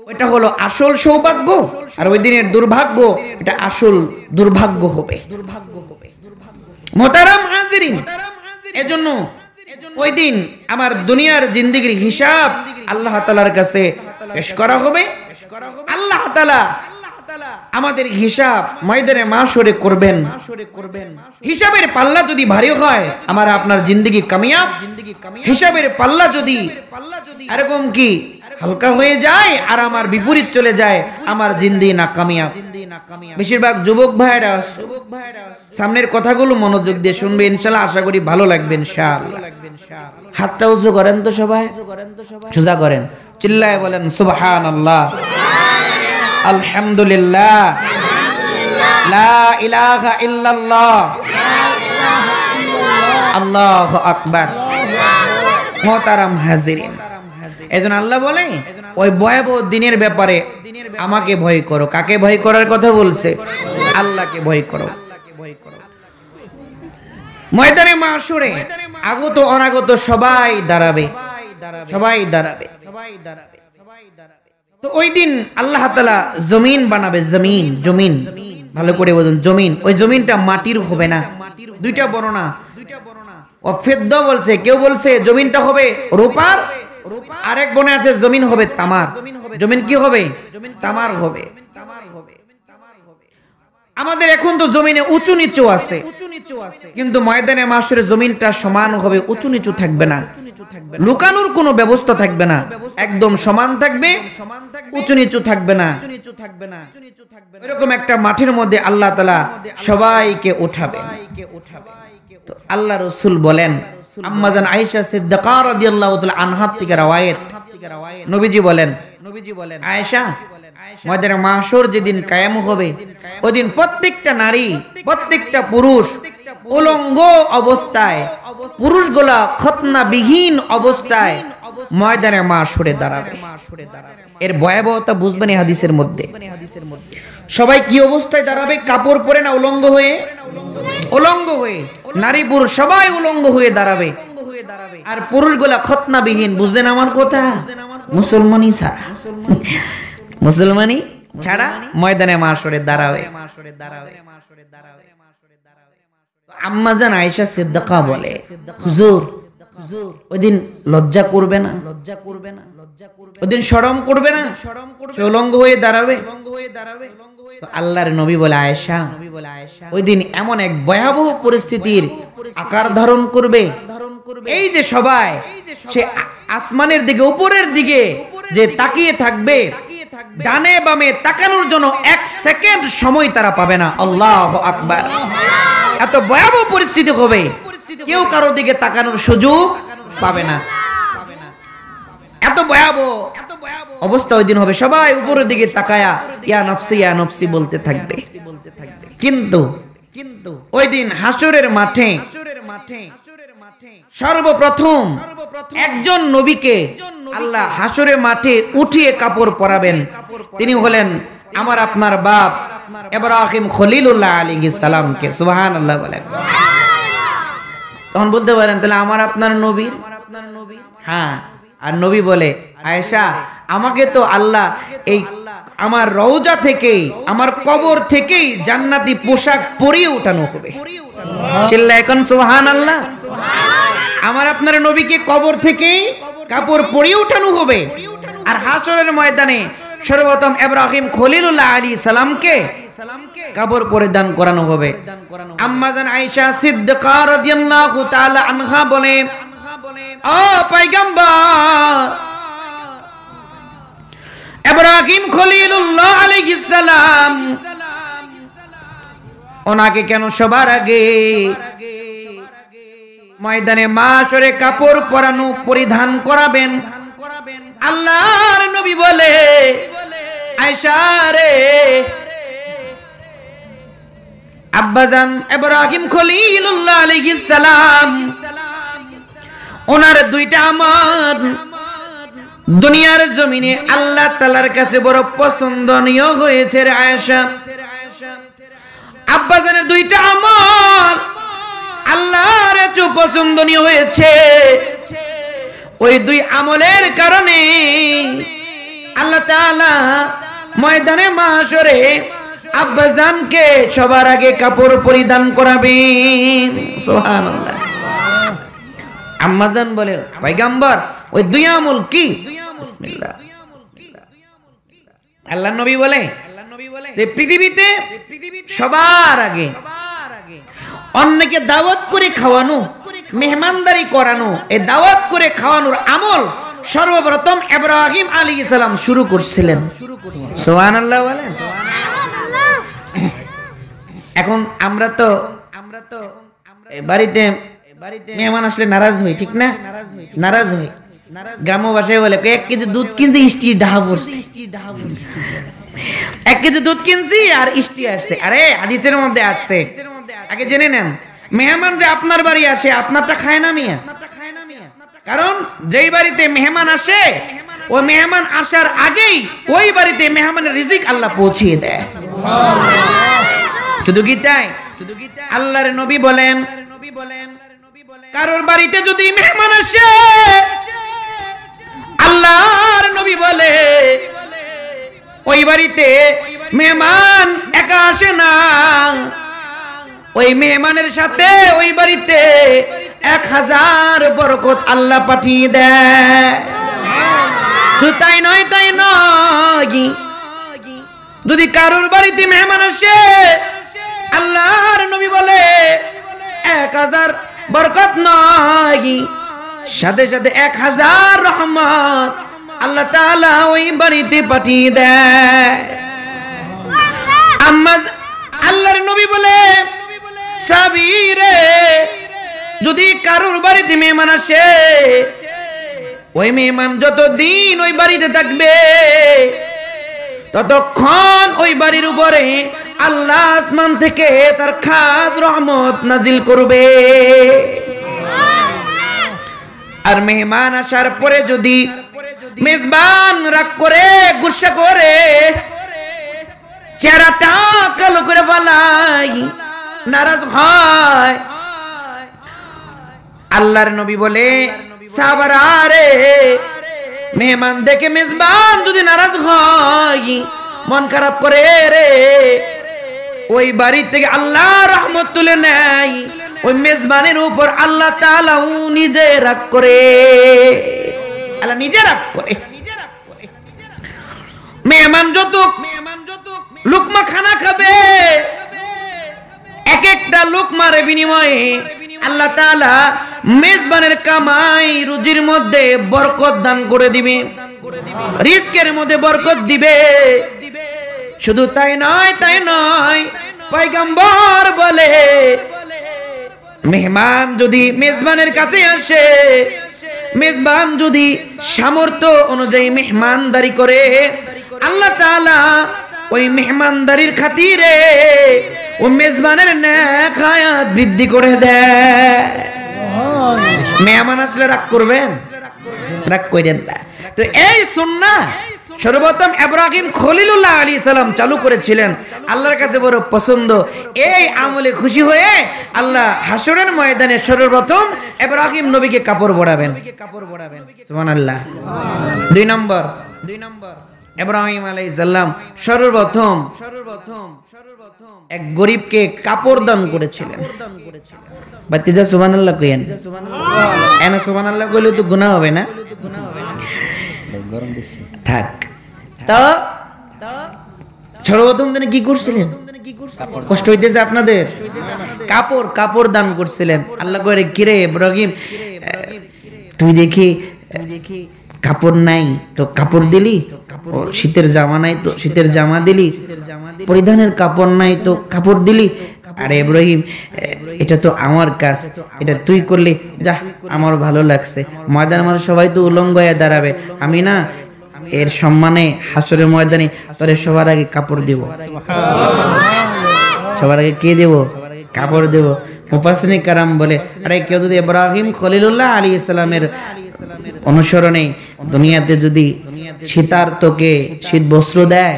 ওইটা হলো আসল সৌভাগ্য, আর ওই দিনের দুর্ভাগ্য এটা আসল দুর্ভাগ্য হবে। মোহতারাম হাজিরিন, এজন্য ওই দিন আমার দুনিয়ার জিন্দেগির হিসাব আল্লাহ তাআলার কাছে পেশ করা হবে। আল্লাহ তাআলা আমাদের হিসাব ময়দানে মাশরে করবেন। হিসাবের পাল্লা যদি ভারী হয় আমার আপনার জিন্দেগি কামিয়াব, হিসাবের পাল্লা যদি এরকম কি হালকা হয়ে যায় আর আমার বিপরীত চলে যায় আমার জিন্দেগি না কামিয়াব। বেশিরভাগ যুবক ভাইরা সামনের কথাগুলো মনোযোগ দিয়ে শুনবে, ইনশাআল্লাহ আশা করি ভালো লাগবে ইনশাআল্লাহ। হাতটা উঁচু করেন তো সবাই, সোজা করেন, চিল্লায় বলেন সুবহানাল্লাহ, আলহামদুলিল্লাহ, লা ইলাহা ইল্লাল্লাহ, আল্লাহু আকবার। মুহতারাম হাজিরিন, এজন্য আল্লাহ বলে ওই ভয়াবহ দিনের ব্যাপারে আমাকে ভয় করো। কাকে ভয় করার কথা বলছে? আল্লাহকে ভয় করো। ময়দানে মাশরে আগত অনাগত সবাই দাঁড়াবে, সবাই দাঁড়াবে। তো ওই দিন আল্লাহ তাআলা জমিন বানাবে, জমিন, জমিন, ভালো করে বলুন জমিন। ওই জমিনটা মাটির হবে না, দুইটা বর্ণনা। ও ফিদ্দা বলছে, কেউ বলছে জমিনটা হবে রূপার, আরেক বনে আছে জমিন হবে তামার। জমিন কি হবে? তামার হবে। আমাদের এখন তো জমিনে উঁচু নিচু আছে, কিন্তু ময়দানে মাশরে জমিনটা সমান হবে, উঁচু নিচু থাকবে না, লুকানোর কোনো ব্যবস্থা থাকবে না, একদম সমান থাকবে, উঁচু নিচু থাকবে না। এরকম একটা মাঠের মধ্যে আল্লাহ তাআলা সবাইকে উঠাবেন। তো আল্লাহ রাসূল বলেন, আম্মাজান আয়েশা সিদ্দিকা রাদিয়াল্লাহু তাআলা আনহা থেকে রওয়ায়াত, নবীজি বলেন, আয়েশা, ময়দানে মাশর যেদিন কায়েম হবে, ওই দিন প্রত্যেকটা নারী, প্রত্যেকটা পুরুষ উলঙ্গ অবস্থায়, পুরুষগুলা খতনাবিহীন অবস্থায় ময়দানে মাশরে দাঁড়াবে। এর ভয়াবহতা বুঝবেন এই হাদিসের মধ্যে। সবাই কি অবস্থায় দাঁড়াবে? কাপড় পরে না উলঙ্গ হয়ে? উলঙ্গ হয়ে। নারী পুরুষ সবাই উলঙ্গ হয়ে দাঁড়াবে, আর পুরুষগুলা খতনাবিহীন। বুঝলেন আমার কথা? মুসলমানই ছাড়া, মুসলমানই ছাড়া ময়দানে মাশরে দাঁড়াবে। আম্মাজান আয়েশা সিদ্দিকা বলে, হুজুর ওইদিন লজ্জা করবে না? ওইদিন শরম করবে না? সে উলঙ্গ হয়ে দাঁড়াবে। তো আল্লাহর নবী বলে, আয়েশা, ওইদিন এমন এক ভয়াবহ পরিস্থিতির আকার ধারণ করবে, এই যে সবাই সে আসমানের দিকে, উপরের দিকে যে তাকিয়ে থাকবে, ডানে বামে তাকানোর জন্য এক সেকেন্ড সময় তারা পাবে না। আল্লাহু আকবার। এত ভয়াবহ পরিস্থিতি হবে, কেউ কারোর দিকে তাকানোর সুযোগ পাবে না। এত ভয়াবহ অবস্থা ওই দিন হবে, সবাই উপরের দিকে তাকায়া ইয়া নফসি ইয়া নফসি বলতে থাকবে। কিন্তু ওই দিন হাসরের মাঠে সর্বপ্রথম একজন নবীকে আল্লাহ হাসরের মাঠে উঠিয়ে কাপড় পরাবেন। তিনি হলেন আমার আপনার বাপ ইব্রাহিম খলিলুল্লাহ আলাইহিস সালামকে। সুবহানাল্লাহ বলেন। তখন বলতে পারেন, তাহলে আমার আপনার নবী? হ্যাঁ। আর নবী বলে, আয়েশা, আমাকে তো আল্লাহ এই আমার রওজা থেকেই, আমার কবর থেকেই জান্নাতি পোশাক পরিয়ে উঠানো হবে। চিল্লায় এখন সুবহানাল্লাহ। আমার আপনার নবীকে কবর থেকেই কাপড় পরিয়ে উঠানো হবে, আর হাসরের ময়দানে সর্বপ্রথম ইব্রাহিম খলিলুল্লাহ আলাইহিস সালামকে কাপড় পরিধান করানো হবে। আম্মাজান আয়েশা সিদ্দিকা রাদিয়াল্লাহু তাআলা আনহা বলে, ও পয়গম্বর, ইব্রাহিম খলিলুল্লাহ আলাইহিস সালাম ওনাকে কেন সবার আগে ময়দানে মাশরে কাপড় পরানো পরিধান করাবেন? আল্লাহর নবী বলে, আয়েশা রে, আব্বাজান ইব্রাহিম খলিলুল্লাহ আলাইহিস সালাম ওনার দুইটা আমল দুনিয়ার জমিনে আল্লাহ তাআলার কাছে বড় পছন্দনীয় হয়েছে রে আয়েশা। আব্বাজানের দুইটা আমল আল্লাহর কাছে পছন্দনীয় হয়েছে। ওই দুই আমলের কারণে আল্লাহ তাআলা ময়দানে মাশরে আব্বাজানকে সবার আগে কাপড় পরিধান করাবেন। সুবহানাল্লাহ। আম্মাজান বলে, পয়গম্বর, ওই দুই আমল কি? বিসমিল্লাহ। আল্লাহর নবী বলে, পৃথিবীতে সবার আগে অন্যকে দাওয়াত করে খাওয়ানো, মেহমানদারি করানো, এই দাওয়াত করে খাওয়ানোর আমল সর্বপ্রথম ইব্রাহিম আলাইহিস সালাম শুরু করছিলেন। সুবহানাল্লাহ বলেন। এখন আমরা তো বাড়িতে মেহমান আসলে নারাজ হই, ঠিক না? নারাজ হই। গ্রাম্য ভাষায় বলে, 1 কেজি দুধ কিনছি, ইষ্টি ডাহা পড়ছে। 1 কেজি দুধ কিনছি আর ইষ্টি আসছে। আরে হাদিসের মধ্যে আসছে, আগে জেনে নেন। মেহমান যে আপনার বাড়ি আসে, আপনারটা খায় না মিয়া। কারণ যেই বাড়িতে মেহমান আসে, ওই মেহমান আসার আগেই ওই বাড়িতে মেহমানের রিজিক আল্লাহ পৌঁছিয়ে দেয়। শুধু কি তাই? আল্লাহর নবী বলেন, কারোর বাড়িতে যদি মেহমান আসে আল্লাহর নবী বলে ওই বাড়িতে মেহমান একা আসে না, ওই মেহমানের সাথে ওই বাড়িতে 1000 বরকত আল্লাহ পাঠিয়ে দেয়। তাই নয় যদি কারোর বাড়িতে মেহমান আসে আল্লাহর নবী বলে 1000 বরকত নয়, সাথে সাথে 1000 রহমত আল্লাহ তাআলা ওই বাড়িতে পাঠিয়ে দেয়। আল্লাহর নবী বলে সাবিরে যদি কারোর বাড়িতে মেহমান আসে ওই মেহমান যতদিন ওই বাড়িতে থাকবে ততক্ষণ ওই বাড়ির উপরে আল্লাহ আসমান থেকে তার খাস রহমত নাজিল করবে। আর মেহমান আসার পরে যদি মেজবান রাগ করে গুসা করে চেহারাটা কালো করে ফেলাই নারাজ হয়, আল্লাহর নবী বলে সাহাবারা রে মেহমান দেখে মেজবান যদি নারাজ হয় মন খারাপ করে রে ওই বাড়ি থেকে আল্লাহ রহমত তুলে নেয়, ওই মেজবানের উপর আল্লাহ তাআলা নিজে রাগ করে, আল্লাহ নিজে রাগ করে। মেহমান যত লুকমা খানা খাবে এক একটা লুকমার বিনিময়ে আল্লাহ তাআলা মেজবানের কামাই রুজির মধ্যে বরকত দান করে দিবে, রিজকের মধ্যে বরকত দিবে। শুধু তাই নয় পয়গম্বর বলে মেহমান যদি মেজবানের কাছে আসে, মেজবান যদি সামর্থ্য অনুযায়ী মেহমানদারি করে আল্লাহ তাআলা ওই মেহমানদারির খাতিরে ও মেজবানের নেক হায়াত বৃদ্ধি করে দেয়। মেহমান আসলে রাগ করবেন? রাগ করেন না। তো এই সুন্নাহ সর্বপ্রথম ইব্রাহিম খলিলুল্লাহ আলাইহিস সালাম চালু করেছিলেন, আল্লাহর কাছে বড় পছন্দ। এই আমলে খুশি হয়ে আল্লাহ হাসরের ময়দানে সর্বপ্রথম ইব্রাহিম নবীকে কাপড় পরাবেন। সুবহানাল্লাহ। 2 নম্বর ইব্রাহিম আলাইহিস সালাম সর্বপ্রথম এক গরিবকে কাপড় দান করেছিলেন। বাতিজা সুবহানাল্লাহ কইেন। এনা সুবহানাল্লাহ কইলে তো গুনাহ হবে না? থাক। তো সর্বপ্রথম তিনি কি করছিলেন? কষ্ট হইতেছে আপনাদের? কাপড় দান করছিলেন। আল্লাহ কইরে কিরে ইব্রাহিম তুই দেখি কাপড় নাই তো কাপড় দিলি, শীতের জামা নাই তো শীতের জামা দিলি, পরিধানের কাপড় নাই তো কাপড় দিলি। আরে ইব্রাহিম এটা তো আমার কাজ, এটা তুই করলি, যা আমার ভালো লাগছে। ময়দানে আমার সবাই তো উলঙ্গ হয়ে দাঁড়াবে, আমি না এর সম্মানে হাসরের ময়দানে তোরে সবার আগে কাপড় দেব। সবার আগে কে দেব? কাপড় দেব। মুফাসসিরিন কারাম বলে আরে কেউ যদি ইব্রাহিম খলিলুল্লাহ আলাইহিস সালামের অনুসরণে দুনিয়াতে যদি শীতার্তকে শীত বস্ত্র দেয়,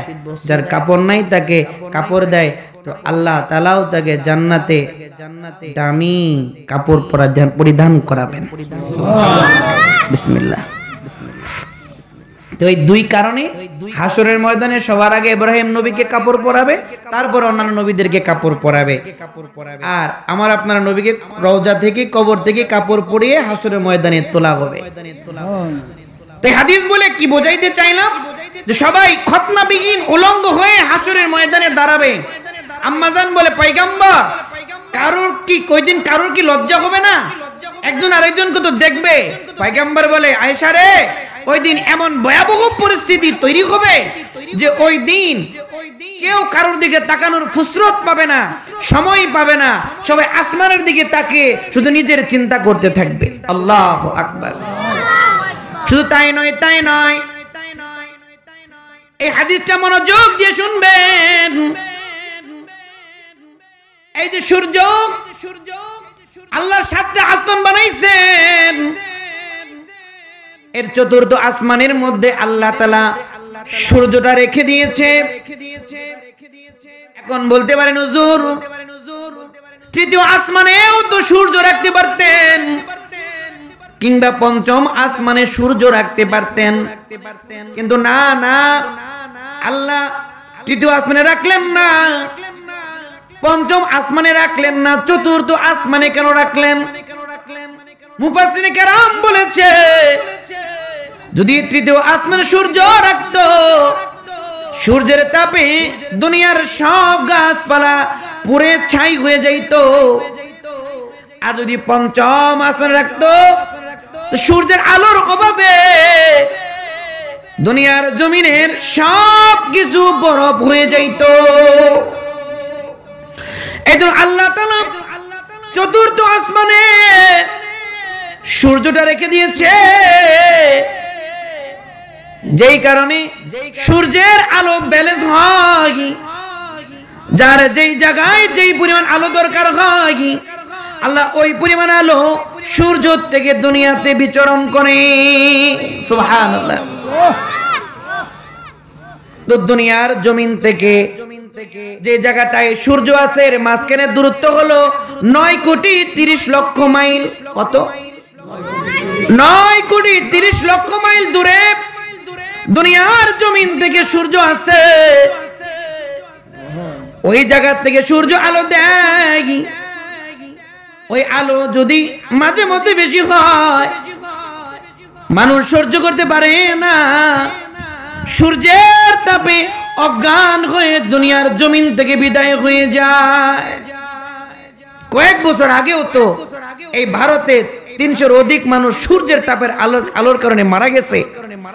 যার কাপড় নাই তাকে কাপড় দেয়, তো আল্লাহ তাআলাও তাকে জান্নাতে দামি কাপড় পরিধান করাবেন। বিসমিল্লাহ। তো এই 2 কারণে হাসরের ময়দানে সবার আগে ইব্রাহিম নবীকে কাপড় পরাবে, তারপর অন্যান্য নবীদেরকে কাপড় পরাবে। আর আমার আপনার নবীকে রওজা থেকে কবর থেকে কাপড় পরিয়ে হাসরের ময়দানে তোলা হবে। তো এই হাদিস বলে কি বোঝাইতে চাইলাম? যে সবাই খতনাবিহীন উলঙ্গ হয়ে হাসরের ময়দানে দাঁড়াবে। আম্মাজান বলে পয়গম্বর কারোর কি লজ্জা হবে না? একজন আরেকজনকে তো দেখবে। পয়গম্বর বলে আয়েশা রে ওই দিন এমন ভয়াবহ পরিস্থিতি তৈরি হবে যে ওই দিন কেউ কারোর দিকে তাকানোর ফুসরত পাবে না, সময় পাবে না। সবাই আসমানের দিকে তাকিয়ে শুধু নিজের চিন্তা করতে থাকবে। আল্লাহু আকবার। শুধু তাই নয় এই হাদিসটা মনোযোগ দিয়ে শুনবেন। এই যে সূর্য আল্লাহ 7টা আসমান বানাইছেন, এর চতুর্থ আসমানের মধ্যে আল্লাহ তাআলা সূর্যটা রেখে দিয়েছে। এখন বলতে পারেন হুজুর তৃতীয় আসমানেও তো সূর্য রাখতে পারতেন, কিংবা পঞ্চম আসমানে সূর্য রাখতে পারতেন, কিন্তু না না, আল্লাহ তৃতীয় আসমানে রাখলেন না, পঞ্চম আসমানে রাখলেন না, চতুর্থ আসমানে কেন রাখলেন? মুফাসসিরিনে কেরাম বলেছে, যদি তৃতীয় আসমানে সূর্য রাখতো, সূর্যের তাপে দুনিয়ার সব গাছপালা পুড়ে ছাই হয়ে যাইত। আর যদি পঞ্চম আসমানে রাখতো, সূর্যের আলোর অভাবে দুনিয়ার জমিনের সব কিছু বরফ হয়ে যাইত। এইজন্য আল্লাহ তাআলা চতুর্থ আসমানে সূর্যটা রেখে দিয়েছে, যেই কারণে সূর্যের আলো ব্যালেন্স হয়, যার যেই জায়গায় যেই পরিমাণ আলো দরকার হয়, আল্লাহ ওই পরিমাণ আলো সূর্য থেকে দুনিয়াতে বিচরণ করে। সুবহানাল্লাহ। তো দুনিয়ার জমিন থেকে যে জায়গাটায় সূর্য আছে এর মাঝখানে দূরত্ব হলো 9,30,00,000 মাইল। কত? 9,30,00,000 মাইল দূরে দুনিয়ার জমিন থেকে সূর্য আছে। ওই জায়গা থেকে সূর্য আলো দেয়। ওই আলো যদি মাঝে মধ্যে বেশি হয়, মানুষ সহ্য করতে পারে না, সূর্যের তাপে অজ্ঞান হয়ে দুনিয়ার জমিন থেকে বিদায় হয়ে যায়। কয়েক বছর আগেও তো এই ভারতে 300-র অধিক মানুষ সূর্যের তাপের আলোর কারণে মারা গেছে,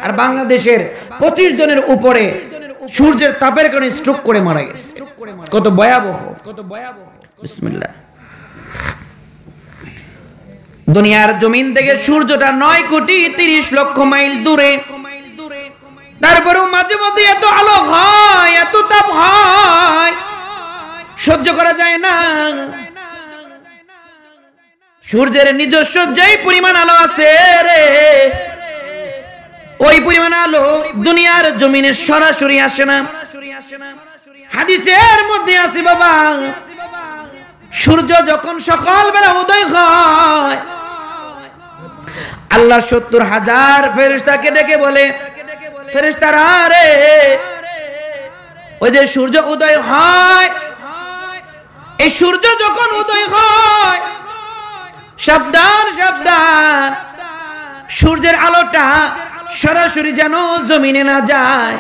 আর বাংলাদেশের 25 জনের উপরে সূর্যের তাপের কারণে স্ট্রোক করে মারা গেছে। কত ভয়াবহ! বিসমিল্লাহ। দুনিয়ার জমিন থেকে সূর্যটা 9,30,00,000 মাইল দূরে, তারপরেও মাঝে মধ্যে এত আলো হয়, এত তাপ হয়, সহ্য করা যায় না। সূর্যের নিজস্ব যেই পরিমাণ আলো আছে রে, ওই পরিমাণ আলো দুনিয়ার জমিনে সরাসরি আসে না। হাদিসের মধ্যে আছে বাবা, সূর্য যখন সকালবেলা উদয় হয়, আল্লাহ 70,000 ফেরেশতাকে ডেকে বলে, ফেরেশতারা রে, ওই যে সূর্য উদয় হয়, এই সূর্য যখন উদয় হয়, সাবধান সাবধান, সূর্যের আলোটা সরাসরি যেন জমিনে না যায়,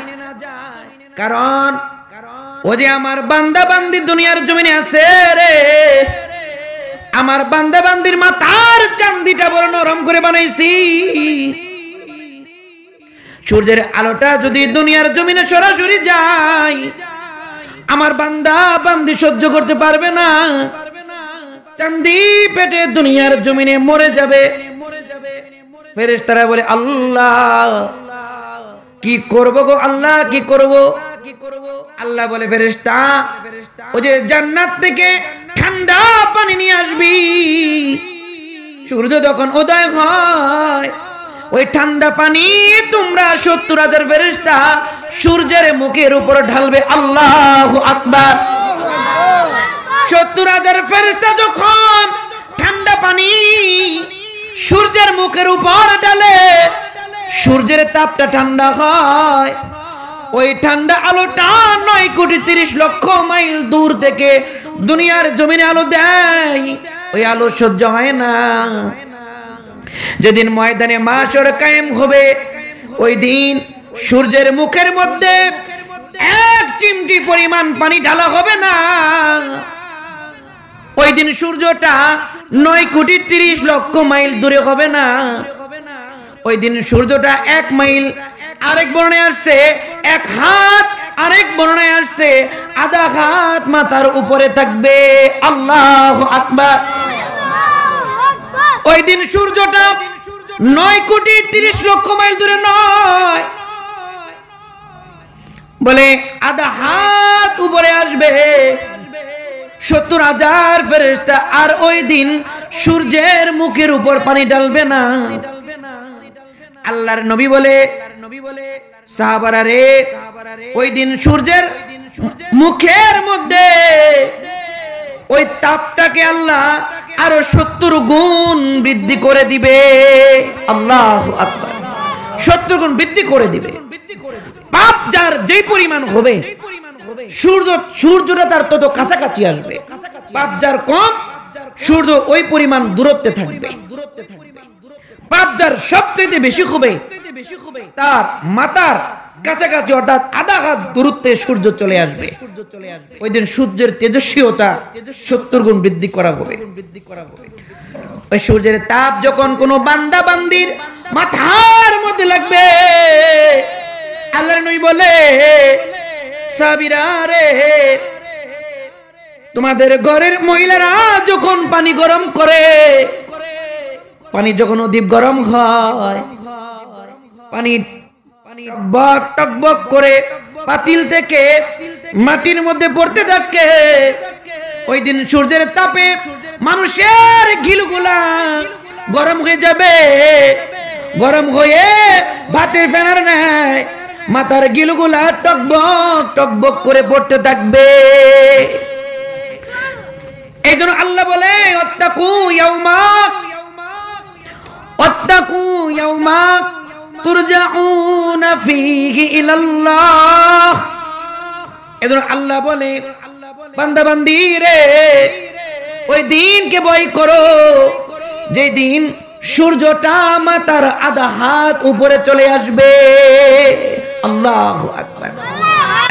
কারণ ও যে আমার বান্দা বান্দি দুনিয়ার জমিনে আছে রে, আমার বান্দা বান্দির মাথার চান্দিটা বড় নরম করে বানাইছি। সূর্যের আলোটা যদি দুনিয়ার জমিনে সরাসরি যায়, আমার বান্দা বান্দি সহ্য করতে পারবে না, চান্দি পেটে দুনিয়ার জমিনে মরে যাবে। ফেরেশতারা বলে, আল্লাহ কি করব গো আল্লাহ, কি করব? আল্লাহ বলে, ফেরেশতা ওই যে জান্নাত থেকে ঠান্ডা পানি নিয়ে আসবি। সূর্য যখন উদয় হয়, ওই ঠান্ডা পানি তোমরা 70,000 ফেরেশতা সূর্যের মুখের উপর ঢালবে। আল্লাহু আকবার। 70,000 ফেরেশতা যখন ঠান্ডা পানি সূর্যের মুখের উপর ঢালে, সূর্যের তাপটা ঠান্ডা হয়, ওই ঠান্ডা আলোটা 9,30,00,000 মাইল দূর থেকে দুনিয়ার জমিনে আলো দেয়। ওই আলো সহ্য হয় না। যেদিন ময়দানে মাশর কায়েম হবে, ওই দিন সূর্যের মুখের মধ্যে এক চিমটি পরিমাণ পানি ঢালা হবে না। ওই দিন সূর্যটা 9,30,00,000 মাইল দূরে হবে না। ওই দিন সূর্যটা 1 মাইল, আরেক বর্ণায় আসছে 1 হাত, আরেক বর্ণায় আসছে আধা হাত মাথার উপরে থাকবে। আল্লাহু আকবার। ওই দিন সূর্যটা 9,30,00,000 মাইল দূরে নয়, বলে আধা হাত উপরে আসবে। 70,000 ফেরেশতা আর ওই দিন সূর্যের মুখের উপর পানি ঢালবে না। আল্লাহর নবী বলে, সাহাবারা রে, ওই দিন সূর্যের মুখের মধ্যে ওই তাপটাকে আল্লাহ আরো 70 গুণ বৃদ্ধি করে দিবে। আল্লাহু আকবার। 70 গুণ বৃদ্ধি করে দিবে। পাপ যার যেই পরিমাণ হবে, সূর্যটা তার তত কাছাকাছি আসবে। পাপ যার কম, সূর্য ওই পরিমাণ দূরত্বে থাকবে। পাপ যার সবচেয়ে বেশি হবে, তার মাথার কাছাকাছি অর্থাৎ আধা হাত দূরত্বে সূর্য চলে আসবে। ওই দিন সূর্যের তেজস্বিতা 70 গুণ বৃদ্ধি করা হবে। ওই সূর্যের তাপ যখন কোনো বান্দা বান্দির মাথার মধ্যে লাগবে, আল্লাহর নবী বলে, সাবিরা রে, তোমাদের ঘরের মহিলারা যখন পানি গরম করে, পানি যখন অধিক গরম হয়, পানি টকবক টকবক করে পাতিল থেকে মাটির মধ্যে পড়তে থাকে, ওই দিন সূর্যের তাপে মানুষের গিলগুলা গরম হয়ে যাবে। গরম হয়ে ভাতের ফেনার নেয় মাথার গিলগুলা টকবক টকবক করে পড়তে থাকবে। এই জন্য আল্লাহ বলে, ওয়াত্তাকু ইয়াউমা তুরজাউনা ফীহি ইলাল্লাহ। এজন্য আল্লাহ বলে, বান্দা বান্দি রে, ওই দিনকে ভয় করো যে দিন সূর্যটা মাথার আধা হাত উপরে চলে আসবে। আল্লাহু আকবার।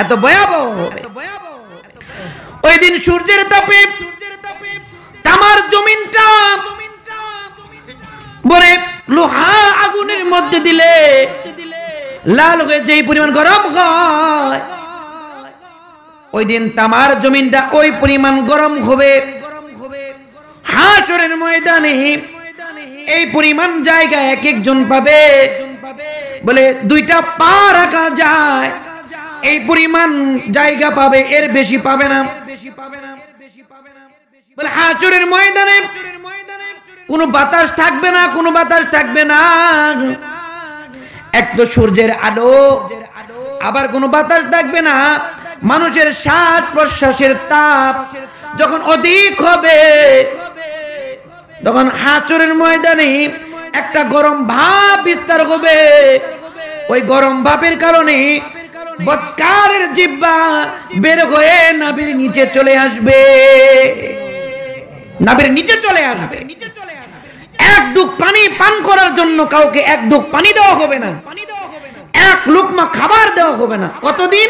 এত ভয়াবহ হবে ওই দিন। সূর্যের তাপে তামার জমিনটা বলে লোহা আগুনের মধ্যে দিলে লাল হয়ে যেই পরিমাণ গরম হয়, ওই দিন তামার জমিনটা ওই পরিমাণ গরম হবে। হাশরের ময়দানে এই পরিমাণ জায়গা এক একজন পাবে, বলে 2টা পা রাখা যায় এই পরিমাণ জায়গা পাবে, এর বেশি পাবে না। বলে হাশরের ময়দানে কোনো বাতাস থাকবে না, কোনো বাতাস থাকবে না। এক তো সূর্যের আলো, আবার কোনো বাতাস থাকবে না। মানুষের শ্বাস প্রশ্বাসের তাপ যখন অধিক হবে, তখন হাশরের ময়দানে একটা গরম ভাব বিস্তার হবে। ওই গরম ভাবের কারণে বৎকারের জিহ্বা বের হয়ে নাভির নিচে চলে আসবে। নাভির নিচে চলে আসবে। এক ডুব পানি পান করার জন্য কাউকে এক ডুব পানি দেওয়া হবে না, এক লুকমা খাবার দেওয়া হবে না। কতদিন?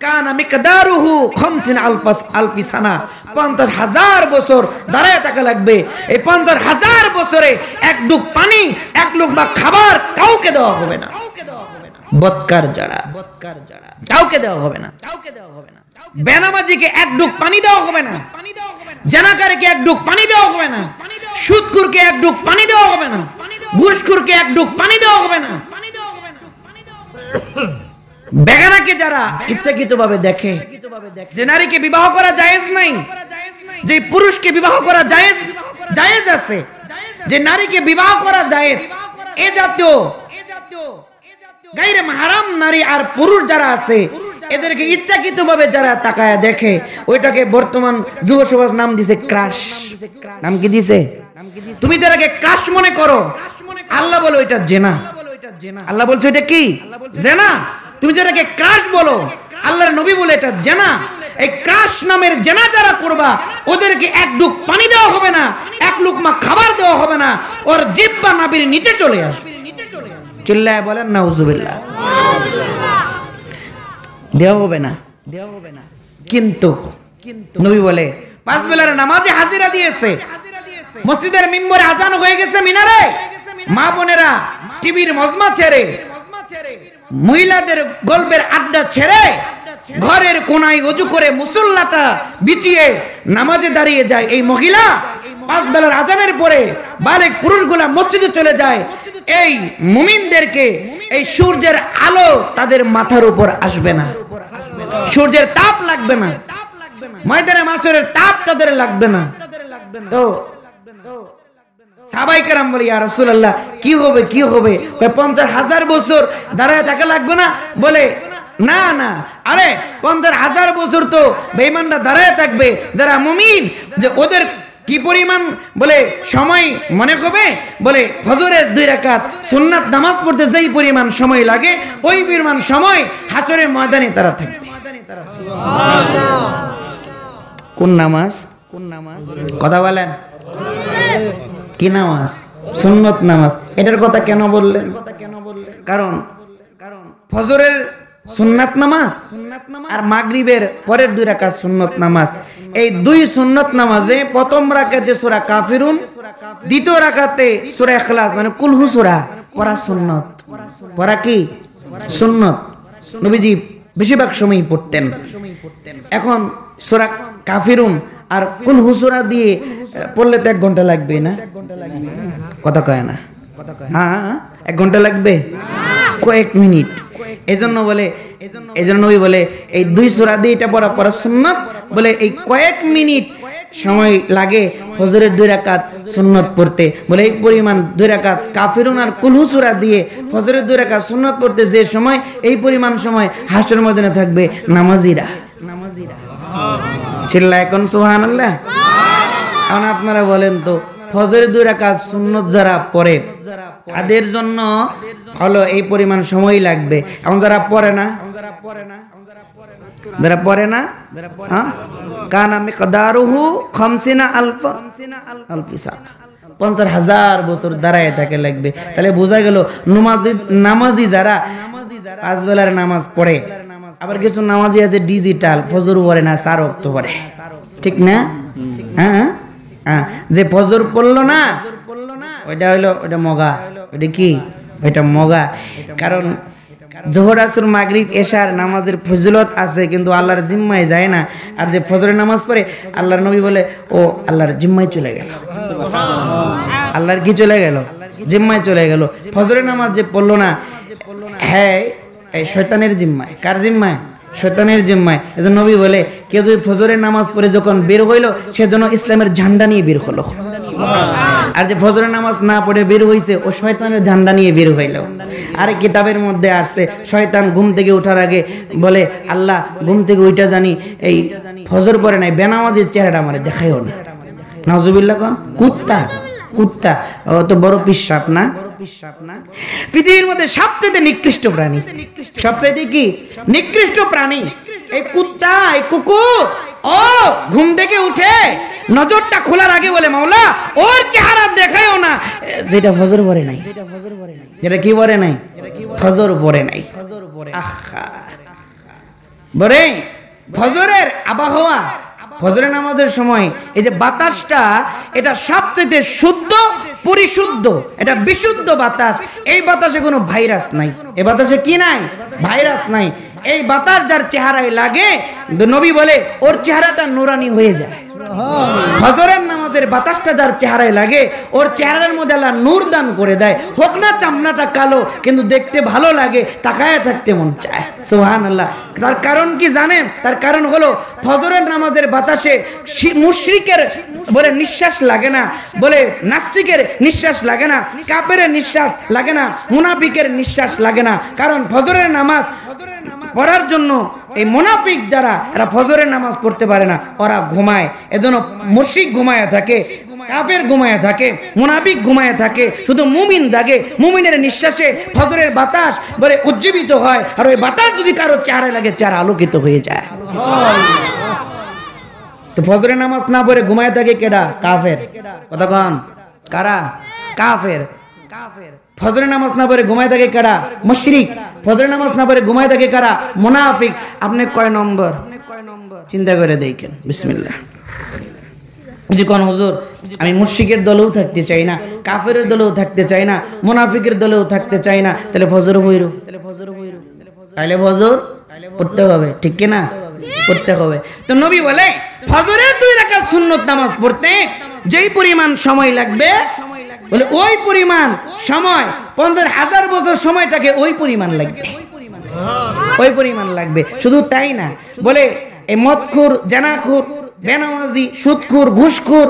কানা মিকদারুহু 50 আলফি সানা, 50,000 বছর দাঁড়ায় থাকা লাগবে। এই 50,000 বছরে এক ডুব পানি, এক লুকমা খাবার কাউকে দেওয়া হবে না। বৎকার যারা কাউকে দেওয়া হবে না। বেনামাজিকে এক ডুব পানি দেওয়া হবে না, জানাকারকে এক ডুব পানি দেওয়া হবে না, সুদখোরকে এক ডুব পানি দেওয়া হবে না, ঘুষখোরকে এক ডুব পানি দেওয়া হবে না। বেগানাকে যারা ইচ্ছাকৃতভাবে দেখে, যে নারীকে বিবাহ করা জায়েজ নাই, যে পুরুষকে বিবাহ করা জায়েজ আছে, যে নারীকে বিবাহ করা জায়েজ, এ জাতীয় গায়রে মাহরাম নারী আর পুরুষ যারা আছে, এদেরকে ইচ্ছাকৃতভাবে যারা তাকায়া দেখে, ওইটাকে বর্তমান যুব সমাজ নাম দিছে ক্রাশ। নাম কি দিছে? তুমি যারাকে ক্রাশ মনে করো, আল্লাহ বলে ওইটা জেনা। আল্লাহ বলছে এটা কি? জেনা। তুমি যেটাকে ক্রাশ বলো, আল্লাহর নবী বলে এটা জেনা। এই ক্রাশ নামের জেনা যারা করবা, ওদেরকে এক ডুব পানি দেওয়া হবে না, এক লুকমা খাবার দেওয়া হবে না, ওর জিহ্বা নাভির নিচে চলে আসবে। চিল্লায় বলেন নাউজুবিল্লাহ। দেওয়া হবে না। কিন্তু নবী বলে 5 বেলার নামাজে হাজিরা দিয়েছে, মসজিদের মিম্বরে আজান হয়ে গেছে, মিনারে মা বোনেরা টিভির মজমা ছেড়ে, মহিলাদের গল্পের আড্ডা ছেড়ে ঘরের কোনায় ওযু করে মুসল্লাটা বিছিয়ে নামাজে দাঁড়িয়ে যায়। এই মহিলা 5 বেলার আজানের পরে বালেক পুরুষগুলা মসজিদে চলে যায়। এই মুমিনদেরকে এই সূর্যের আলো তাদের মাথার উপর আসবে না, সূর্যের তাপ লাগবে না, ময়দানে মাসরের তাপ তাদের লাগবে না। তো সাহাবায়ে কেরাম বলে, ইয়া রাসূলুল্লাহ কি হবে? 50,000 বছর দাঁড়ায় থাকা লাগবে না? বলে না না, আরে 50,000 বছর তো বেঈমানরা দাঁড়ায় থাকবে। যারা মুমিন, যে ওদের কি পরিমাণ বলে সময় মনে করবে, বলে ফজরের 2 রাকাত সুন্নাত নামাজ পড়তে যেই পরিমাণ সময় লাগে, ওই পরিমাণ সময় হাসরের ময়দানে তারা থাকবে। কোন নামাজ? কোন নামাজ? কথা বলেন, কি নামাজ? সুন্নত নামাজ। এটার কথা কেন বললেন? কারণ ফজরের সুন্নাত নামাজ আর মাগরিবের পরের 2 রাকাত সুন্নত নামাজ, এই 2 সুন্নত নামাজে প্রথম রাকাতে সূরা কাফিরুন, দ্বিতীয় রাকাতে সূরা ইখলাস মানে কুল হু সূরা পড়া সুন্নত। পড়া কি সুন্নত? নবীজি বেশিরভাগ সময় পড়তেন। এখন সূরা কাফিরুন আর কুল হু সূরা দিয়ে পড়লে তো 1 ঘন্টা লাগবে না? কথা কয় না? হ্যাঁ, 1 ঘন্টা লাগবে? কয়েক মিনিট। এজন্য নবী বলে এই 2 সূরা দিয়ে এটা পড়া সুন্নাত, বলে এই কয়েক মিনিট সময় লাগে ফজরের 2 রাকাত সুন্নত পড়তে। বলে এই পরিমাণ 2 রাকাত কাফিরুন আর কুল হু সূরা দিয়ে ফজরের 2 রাকাত সুন্নত পড়তে যে সময়, এই পরিমাণ সময় হাসরের ময়দানে থাকবে নামাজিরা। চিল্লায় কোন সুবহানাল্লাহ। এখন আপনারা বলেন তো, ফজরের 2 রাকাত সুন্নত যারা পড়ে তাদের জন্য হলো এই পরিমাণ সময় লাগবে। এখন যারা পড়ে না, কানা মিকদারুহু 50,000 বছর দাঁড়ায় থাকে লাগবে। তাহলে বোঝা গেল নামাজি যারা 5 বেলার নামাজ পড়ে, আবার কিছু নামাজি আছে ডিজিটাল, ফজর পড়ে না, 4 ওয়াক্ত পড়ে, ঠিক না? হ্যাঁ, যে ফজর পড়লো না ওইটা হইলো, ওইটা মগা। ওইটা কি? ওইটা মগা। কারণ জোহর, আসর, মাগরিব, এশার নামাজের ফজিলত আছে, কিন্তু আল্লাহর জিম্মায় যায় না। আর যে ফজরের নামাজ পড়ে, আল্লাহর নবী বলে ও আল্লাহর জিম্মায় চলে গেল। আল্লাহর কি চলে গেল? জিম্মায় চলে গেল। ফজরের নামাজ যে পড়লো না, হ্যাঁ, এই শয়তানের জিম্মায়। কার জিম্মায়? শয়তানের জিম্মায়। এজন্য নবী বলে কেউ যদি ফজরের নামাজ পড়ে যখন বের হইলো, সেজন্য ইসলামের ঝান্ডা নিয়ে বের হলো। আর যে ফজরের নামাজ না পড়ে বের হইছে, ও শয়তানের ঝান্ডা নিয়ে বের হইল। আর কিতাবের মধ্যে আসছে, শয়তান ঘুম থেকে ওঠার আগে বলে, আল্লাহ ঘুম থেকে ওইটা জানি এই ফজর পড়ে নাই, বেনামাজির চেহারাটা আমারে দেখাইও না। নাউজুবিল্লাহ। কোন কুত্তা? কুত্তা ও তো বড় পিশাব না? পৃথিবীর মধ্যে সবচেয়ে নিকৃষ্ট প্রাণী, সবচেয়ে কি নিকৃষ্ট প্রাণী এই কুত্তা, এই কুকুর। ও ঘুম থেকে উঠে নজরটা খোলার আগে বলে, মাওলা ওর চেহারা দেখায়ও না যেটা ফজর পড়ে নাই। যেটা কি পড়ে নাই? ফজর পড়ে নাই। আহা, বলে ফজরের আবহাওয়া, ফজরের নামাজের সময় এই যে বাতাসটা, এটা সবচেয়ে শুদ্ধ, পরিশুদ্ধ, এটা বিশুদ্ধ বাতাস। এই বাতাসে কোনো ভাইরাস নাই। এই বাতাসে কি নাই? ভাইরাস নাই। এই বাতাস যার চেহারায় লাগে, নবী বলে ওর চেহারাটা নুরানি হয়ে যায়। ফজরের নামাজের বাতাসটা যার চেহারায় লাগে, ওর চেহারার মধ্যে আল্লাহ নূর দান করে দেয়। হোক না চামড়াটা কালো, কিন্তু দেখতে ভালো লাগে, তাকায় থাকতে মন চায়। সুবহানাল্লাহ। তার কারণ কি জানেন? তার কারণ হলো ফজরের নামাজের বাতাসে মুশরিকের বলে নিঃশ্বাস লাগে না, বলে নাস্তিকের নিঃশ্বাস লাগে না, কাফেরের নিঃশ্বাস লাগে না, মুনাফিকের নিঃশ্বাস লাগে না। কারণ ফজরের নামাজ পড়ার জন্য এই মুনাফিক যারা, এরা ফজরের নামাজ পড়তে পারে না, ওরা ঘুমায়। এজন্য মুশরিক ঘুমায় থাকে, কাফের ঘুমায় থাকে, মুনাফিক ঘুমায় থাকে, শুধু মুমিন জাগে। মুমিনের নিঃশ্বাসে ফজরের বাতাস বলে উজ্জীবিত হয়, আর ওই বাতাস যদি কারো চেহারায় লাগে, চেহারা আলোকিত হয়ে যায়। তো ফজরের নামাজ না পড়ে ঘুমায় থাকে কেডা? কাফের। কথা কন, কারা? কাফের। ফজরের নামাজ না পড়ে ঘুমায় থাকে কারা? মুশরিক। ফজরের নামাজ না পড়ে ঘুমায় থাকে কারা? মুনাফিক। আপনি কয় নম্বর? চিন্তা করে দেখেন। বিসমিল্লাহ। যদি কোন হুজুর আমি মুশরিকের দলেও থাকতে চাই না, কাফেরের দলেও থাকতে চাই না, মুনাফিকের দলেও থাকতে চাই না, তাহলে ফজর হইরো, তাহলে ফজর পড়তে হবে, ঠিক কি না? পড়তে হবে। তো নবী বলে ফজরের 2 রাকাত সুন্নত নামাজ পড়তে যেই পরিমাণ সময় লাগবে, বলে ওই পরিমাণ সময় 50,000 বছর সময়টাকে ওই পরিমাণ লাগবে, ওই পরিমাণ লাগবে। শুধু তাই না, বলে এই মদখোর, জানাখোর, বেনামাজি, সুদখোর, ঘুষখোর,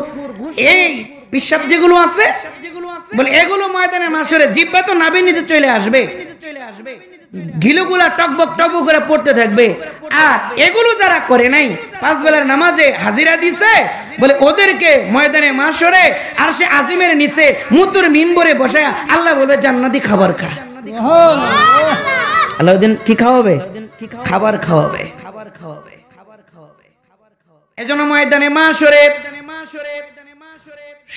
এই পিশাব যেগুলো আছে, বলে এগুলো ময়দানে মাশরে জিহ্বা তো নাভির নিচে চলে আসবে। ঘিলুগুলা টকবক টকবক করে পড়তে থাকবে। আর এগুলো যারা করে নাই, 5 বেলার নামাজে হাজিরা দিছে, বলে ওদেরকে ময়দানে মাশরে আরশে আজিমের নিচে মুতুর মিম্বরে বসায় আল্লাহ বলবে জান্নাতি খাবার খা। আল্লাহ ওদিন কি খাওয়াবে? খাবার খাওয়াবে। এজন্য ময়দানে মাশরে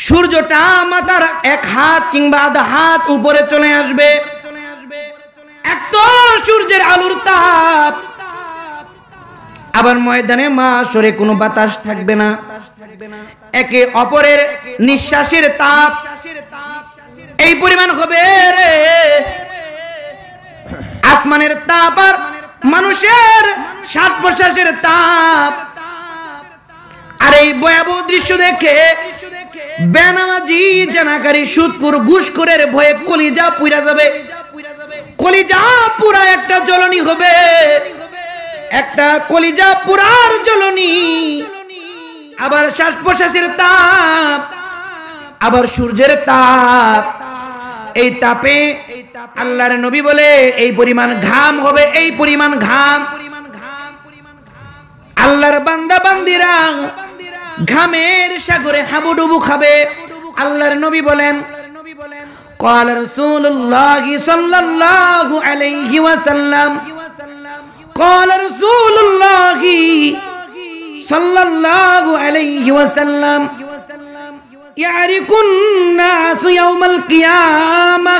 সূর্যটা মাথার 1 হাত কিংবা আধা হাত উপরে চলে আসবে। এত সূর্যের আলোর তাপ। আবার ময়দানে মাশরে কোনো বাতাস থাকবে না, একে অপরের নিঃশ্বাসের তাপ এই পরিমাণ হবে রে। আসমানের তাপ আর মানুষের শ্বাস প্রশ্বাসের তাপ। আর এই ভয়াবহ দৃশ্য দেখে বেনামাজি, জানাকারী, সুদখোর, ঘুষখোরের ভয়ে কলিজা পুড়া যাবে। কলিজা পুরা একটা জ্বলনি হবে, একটা কলিজা পুরার জ্বলনি। আবার শ্বাস প্রশ্বাসের তাপ, আবার সূর্যের তাপ। এই তাপে আল্লাহর নবী বলে এই পরিমাণ ঘাম হবে, এই পরিমাণ ঘাম। আল্লাহর বান্দা বান্দিরা ঘামের সাগরে হাবুডুবু খাবে। আল্লাহর নবী বলেন, قال رسول الله صلى الله عليه وسلم قال رسول الله صلى الله عليه وسلم يعرق الناس يوم القيامة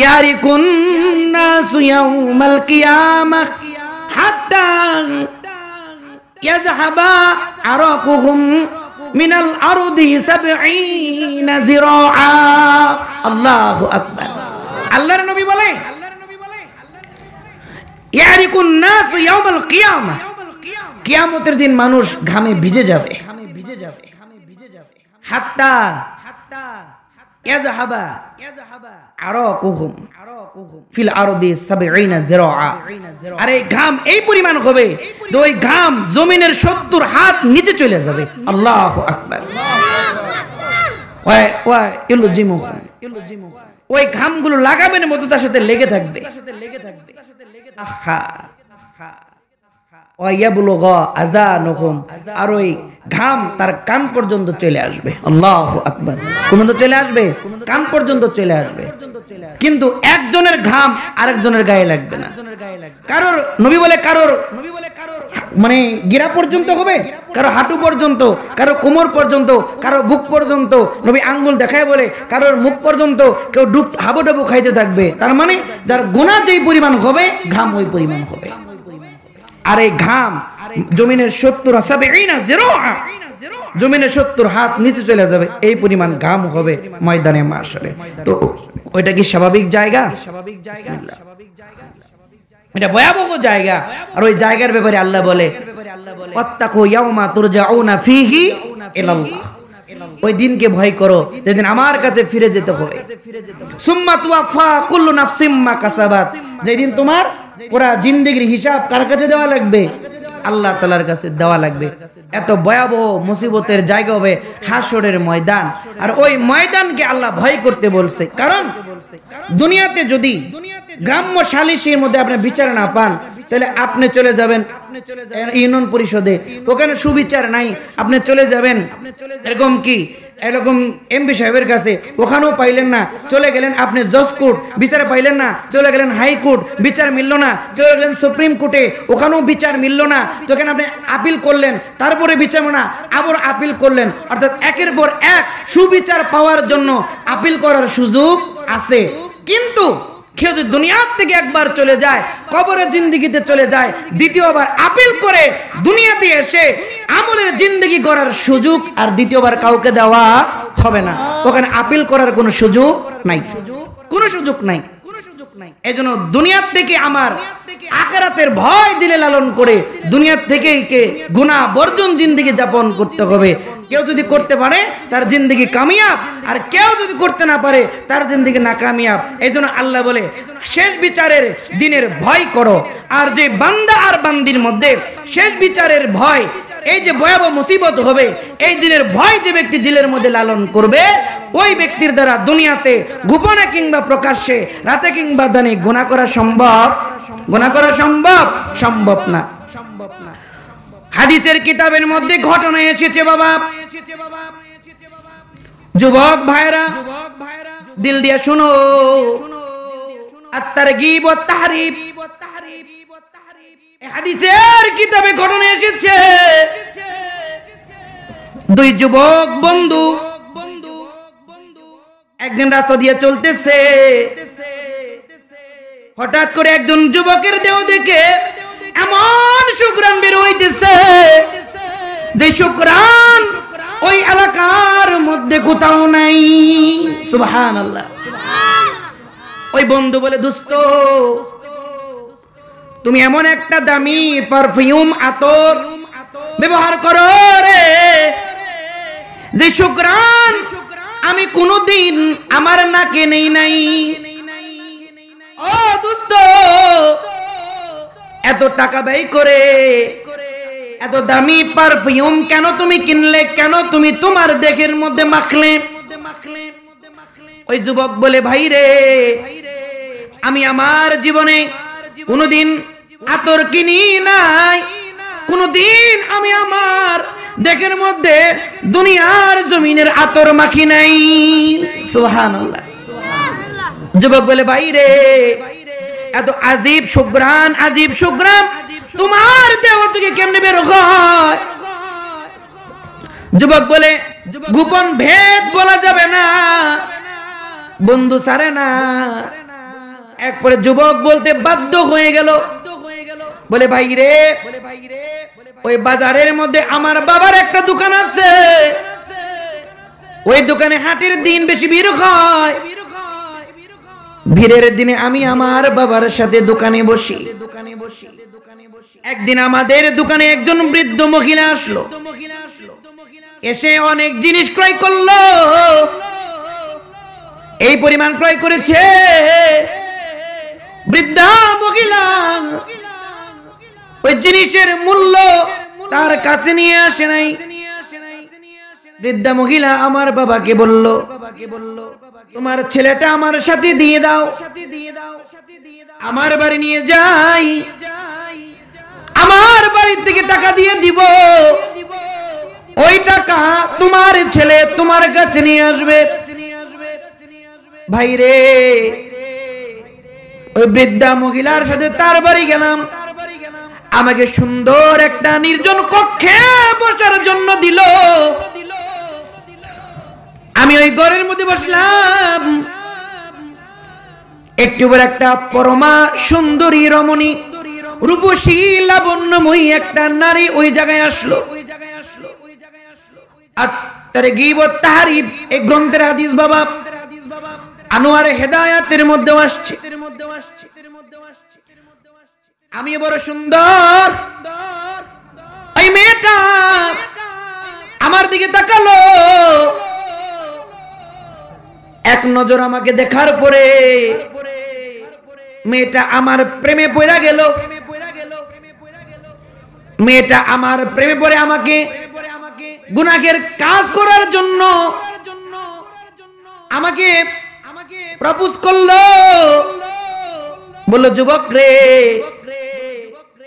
يعرق الناس يوم القيامة حتى يذهب عرقهم من الأرض 70 ذراعا الله أكبر আল্লাহর নবী বলে ইয়ারিকুন নাস ইয়াউমাল কিয়ামা, কিয়ামতের দিন মানুষ ঘামে ভিজে যাবে। হাত্তা ইয়াযহাবা আরাকুহুম ফিল আরদি 70 যিরাআ। আর এই ঘাম এই পরিমাণ হবে যে ওই ঘাম জমিনের 70 হাত নিচে চলে যাবে। আল্লাহু আকবার। ওয়া ইলজিমুহুম, ওই ঘামগুলো লাগাবেন মতো তার সাথে লেগে থাকবে। আর ওই ঘাম তার কান পর্যন্ত চলে আসবে। আল্লাহু আকবার। কোন চলে আসবে? কান পর্যন্ত চলে আসবে। কিন্তু একজনের ঘাম আরেকজনের গায়ে লাগবে না। কারোর নবী বলে কারোর মানে গিরা পর্যন্ত হবে, কারো হাঁটু পর্যন্ত, কারো কোমর পর্যন্ত, কারো বুক পর্যন্ত। নবী আঙ্গুল দেখায় বলে কারোর মুখ পর্যন্ত। কেউ হাবুডুবু খাইতে থাকবে। তার মানে যার গুনাহ যেই পরিমাণ হবে ঘাম ওই পরিমাণ হবে। আর এই ঘাম জমিনের 70 যিরাআ, জমিনের 70 হাত নিচে চলে যাবে। এই পরিমাণ ঘাম হবে ময়দানে মাশরে। তো ওইটা কি স্বাভাবিক জায়গা? এটা ভয়াবহ জায়গা। আর ওই জায়গার ব্যাপারে আল্লাহ বলে ওয়াত্তাকু ইয়াউমা তুরজাউনা ফীহি ইলাল্লাহ। ওই দিনকে ভয় করো যেদিন আমার কাছে ফিরে যেতে হবে। সুম্মা তুওয়াফা কুল্লু নাফসিম মা কাসাবাত, যেদিন তোমার পুরা জিন্দেগির হিসাব কার কাছে দেওয়া লাগবে? আল্লাহ তাআলার কাছে দেওয়া লাগবে। এত ভয়াবহ মুসিবতের জায়গা হবে হাসরের ময়দান। আর ওই ময়দানকে আল্লাহ ভয় করতে বলছে। কারণ দুনিয়াতে যদি গ্রাম্য সালিসের মধ্যে আপনি বিচার না পান, তাহলে আপনি চলে যাবেন ইউনিয়ন পরিষদে, ওখানে সুবিচার নাই, আপনি চলে যাবেন এরকম কি এরকম এমপি সাহেবের কাছে, ওখানেও পাইলেন না, চলে গেলেন আপনি জজ কোর্ট, বিচার পাইলেন না, চলে গেলেন হাইকোর্ট, বিচার মিলল না, চলে গেলেন সুপ্রিম কোর্টে, ওখানেও বিচার মিলল না, তো এখানে আপনি আপিল করলেন, তারপরে বিচার না, আবার আপিল করলেন। অর্থাৎ একের পর এক সুবিচার পাওয়ার জন্য আপিল করার সুযোগ আছে। কিন্তু কেউ যদি দুনিয়ার থেকে একবার চলে যায়, কবরের জিন্দেগিতে চলে যায়, দ্বিতীয়বার আপিল করে দুনিয়াতে এসে আমলের জিন্দেগি গড়ার সুযোগ আর দ্বিতীয়বার কাউকে দেওয়া হবে না। ওখানে আপিল করার কোনো সুযোগ নাই, কোনো সুযোগ নাই। এজন্য দুনিয়ার থেকে আমার আখিরাতের ভয় দিলে লালন করে দুনিয়ার থেকেই কে গুনাহ বর্জন জিন্দেগি যাপন করতে হবে। কেউ যদি করতে পারে তার জিন্দেগি কামিয়াব, আর কেউ যদি করতে না পারে তার জিন্দেগি নাকামিয়াব। এই জন্য আল্লাহ বলে শেষ বিচারের দিনের ভয় করো। আর যে বান্দা আর বান্দির মধ্যে শেষ বিচারের ভয়, এই যে ভয়াবহ মুসিবত হবে, এই দিনের ভয় যে ব্যক্তি দিলের মধ্যে লালন করবে, ওই ব্যক্তির দ্বারা দুনিয়াতে গোপনে কিংবা প্রকাশ্যে, রাতে কিংবা দিনে গুনাহ করা সম্ভব? গুনাহ করা সম্ভব? সম্ভব না। হাদিসের কিতাবের মধ্যে ঘটনা এসেছে বাবা, যুবক ভাইরা দিল দিয়ে শুনো, আত-তারগীব ওয়াত তাহরীব, হাদিসের কিতাবে ঘটনা এসেছে, দুই যুবক বন্ধু একদিন রাস্তা দিয়ে চলতেছে, হঠাৎ করে একজন যুবকের দেহ দেখে এমন শুকরান বের হইতেছে যে শুকরান ওই এলাকার মধ্যে কোথাও নাই। সুবহানাল্লাহ। ওই বন্ধু বলে, দোস্ত তুমি এমন একটা দামি পারফিউম আতর ব্যবহার করো রে, যে শুকরান আমি কোনদিন আমার নাকে নেই নাই। ও দোস্ত, এত টাকা ব্যয় করে এত দামি পারফিউম কেন তুমি কিনলে, কেন তুমি তোমার দেহের মধ্যে মাখলে? ওই যুবক বলে, ভাই রে, আমি আমার জীবনে কোনদিন আতর কিনি নাই, কোনদিন আমি আমার দেহের মধ্যে দুনিয়ার জমিনের আতর মাখি নাই। সুবহানাল্লাহ। যুবক বলে, ভাই রে, এত আজীব সুঘ্রাণ, আজীব সুঘ্রাণ তোমার দেহ থেকে কেমনে বের হয়? যুবক বলে, গোপন ভেদ বলা যাবে না, বন্ধু সারে না। একবারে যুবক বলতে বাধ্য হয়ে গেল, বলে, ভাই রে, ওই বাজারের মধ্যে আমার বাবার একটা দোকান আছে, ওই দোকানে হাটের দিন বেশি ভিড় হয়, ভিড়ের দিনে আমি আমার বাবার সাথে দোকানে বসি। একদিন আমাদের দোকানে একজন বৃদ্ধ মহিলা আসলো, এসে অনেক জিনিস ক্রয় করলো, এই পরিমাণ ক্রয় করেছে, বৃদ্ধা মহিলা ওই জিনিসের মূল্য তার কাছে নিয়ে আসে নাই। বৃদ্ধা মহিলা আমার বাবাকে বলল, তোমার ছেলেটা আমার সাথে দিয়ে দাও, আমার বাড়ি নিয়ে যাই, আমার বাড়ি থেকে টাকা দিয়ে দিব, ওই টাকা তোমার ছেলে তোমার কাছে নিয়ে আসবে। ভাই রে, ওই বৃদ্ধা মহিলার সাথে তার বাড়ি গেলাম, আমাকে সুন্দর একটা নির্জন কক্ষে বসার জন্য দিল। আমি ওই ঘরের মধ্যে বসলাম, একটু পর একটা পরমা সুন্দরী রমণী রূপসী লাবণ্যময়ী একটা নারী ওই জায়গায় আসলো। আত-তারগীব ওয়াত তাহরীব এই গ্রন্থের হাদিস বাবা, আনোয়ারে হেদায়াতের মধ্যে আসছে। আমি বড় সুন্দর, এই মেয়েটা আমার দিকে তাকালো, এক নজর আমাকে দেখার পরে মেয়েটা আমার প্রেমে পড়ে গেল। মেয়েটা আমার প্রেমে পড়ে আমাকে গুনাহের কাজ করার জন্য আমাকে প্রপোজ করলো। বলল, যুবক রে,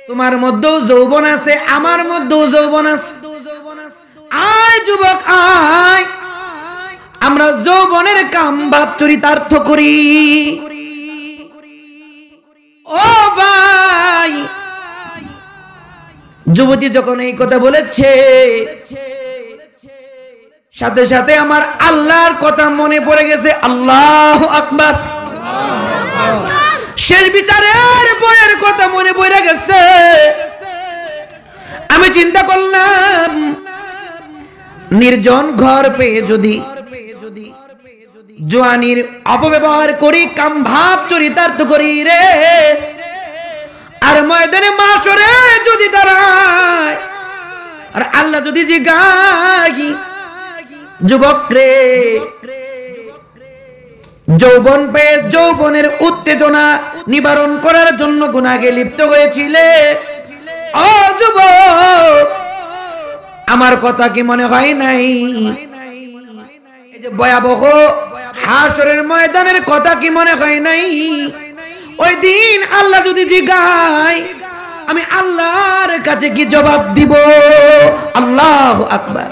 তোমার মধ্যেও যৌবন আছে, আমার মধ্যেও যৌবন আছে, আয় যুবক আয়, আমরা যৌবনের কাম ভাব চরিতার্থ করি। ও ভাই, যুবতী যখন এই কথা বলেছে, সাথে সাথে আমার আল্লাহর কথা মনে পড়ে গেছে। আল্লাহু আকবার। শেষ বিচারের বইয়ের কথা মনে পড়ে গেছে। আমি চিন্তা করলাম, নির্জন ঘর পেয়ে যদি জওয়ানির অপব্যবহার করি, কাম ভাব চরিতার্থ করি রে, আর ময়দানে মাশরে যদি দাঁড়ায়, আর আল্লাহ যদি জিজ্ঞাসা যুবক রে, যৌবন পেয়ে যৌবনের উত্তেজনা নিবারণ করার জন্য গুনাহে লিপ্ত হয়েছিলে। ও যুবক, আমার কথা কি মনে হয় নাই? এই যে ভয়াবহ হাসরের ময়দানের কথা কি মনে হয় নাই? ওই দিন আল্লাহ যদি জিগায়, আমি আল্লাহর কাছে কি জবাব দিব? আল্লাহু আকবার।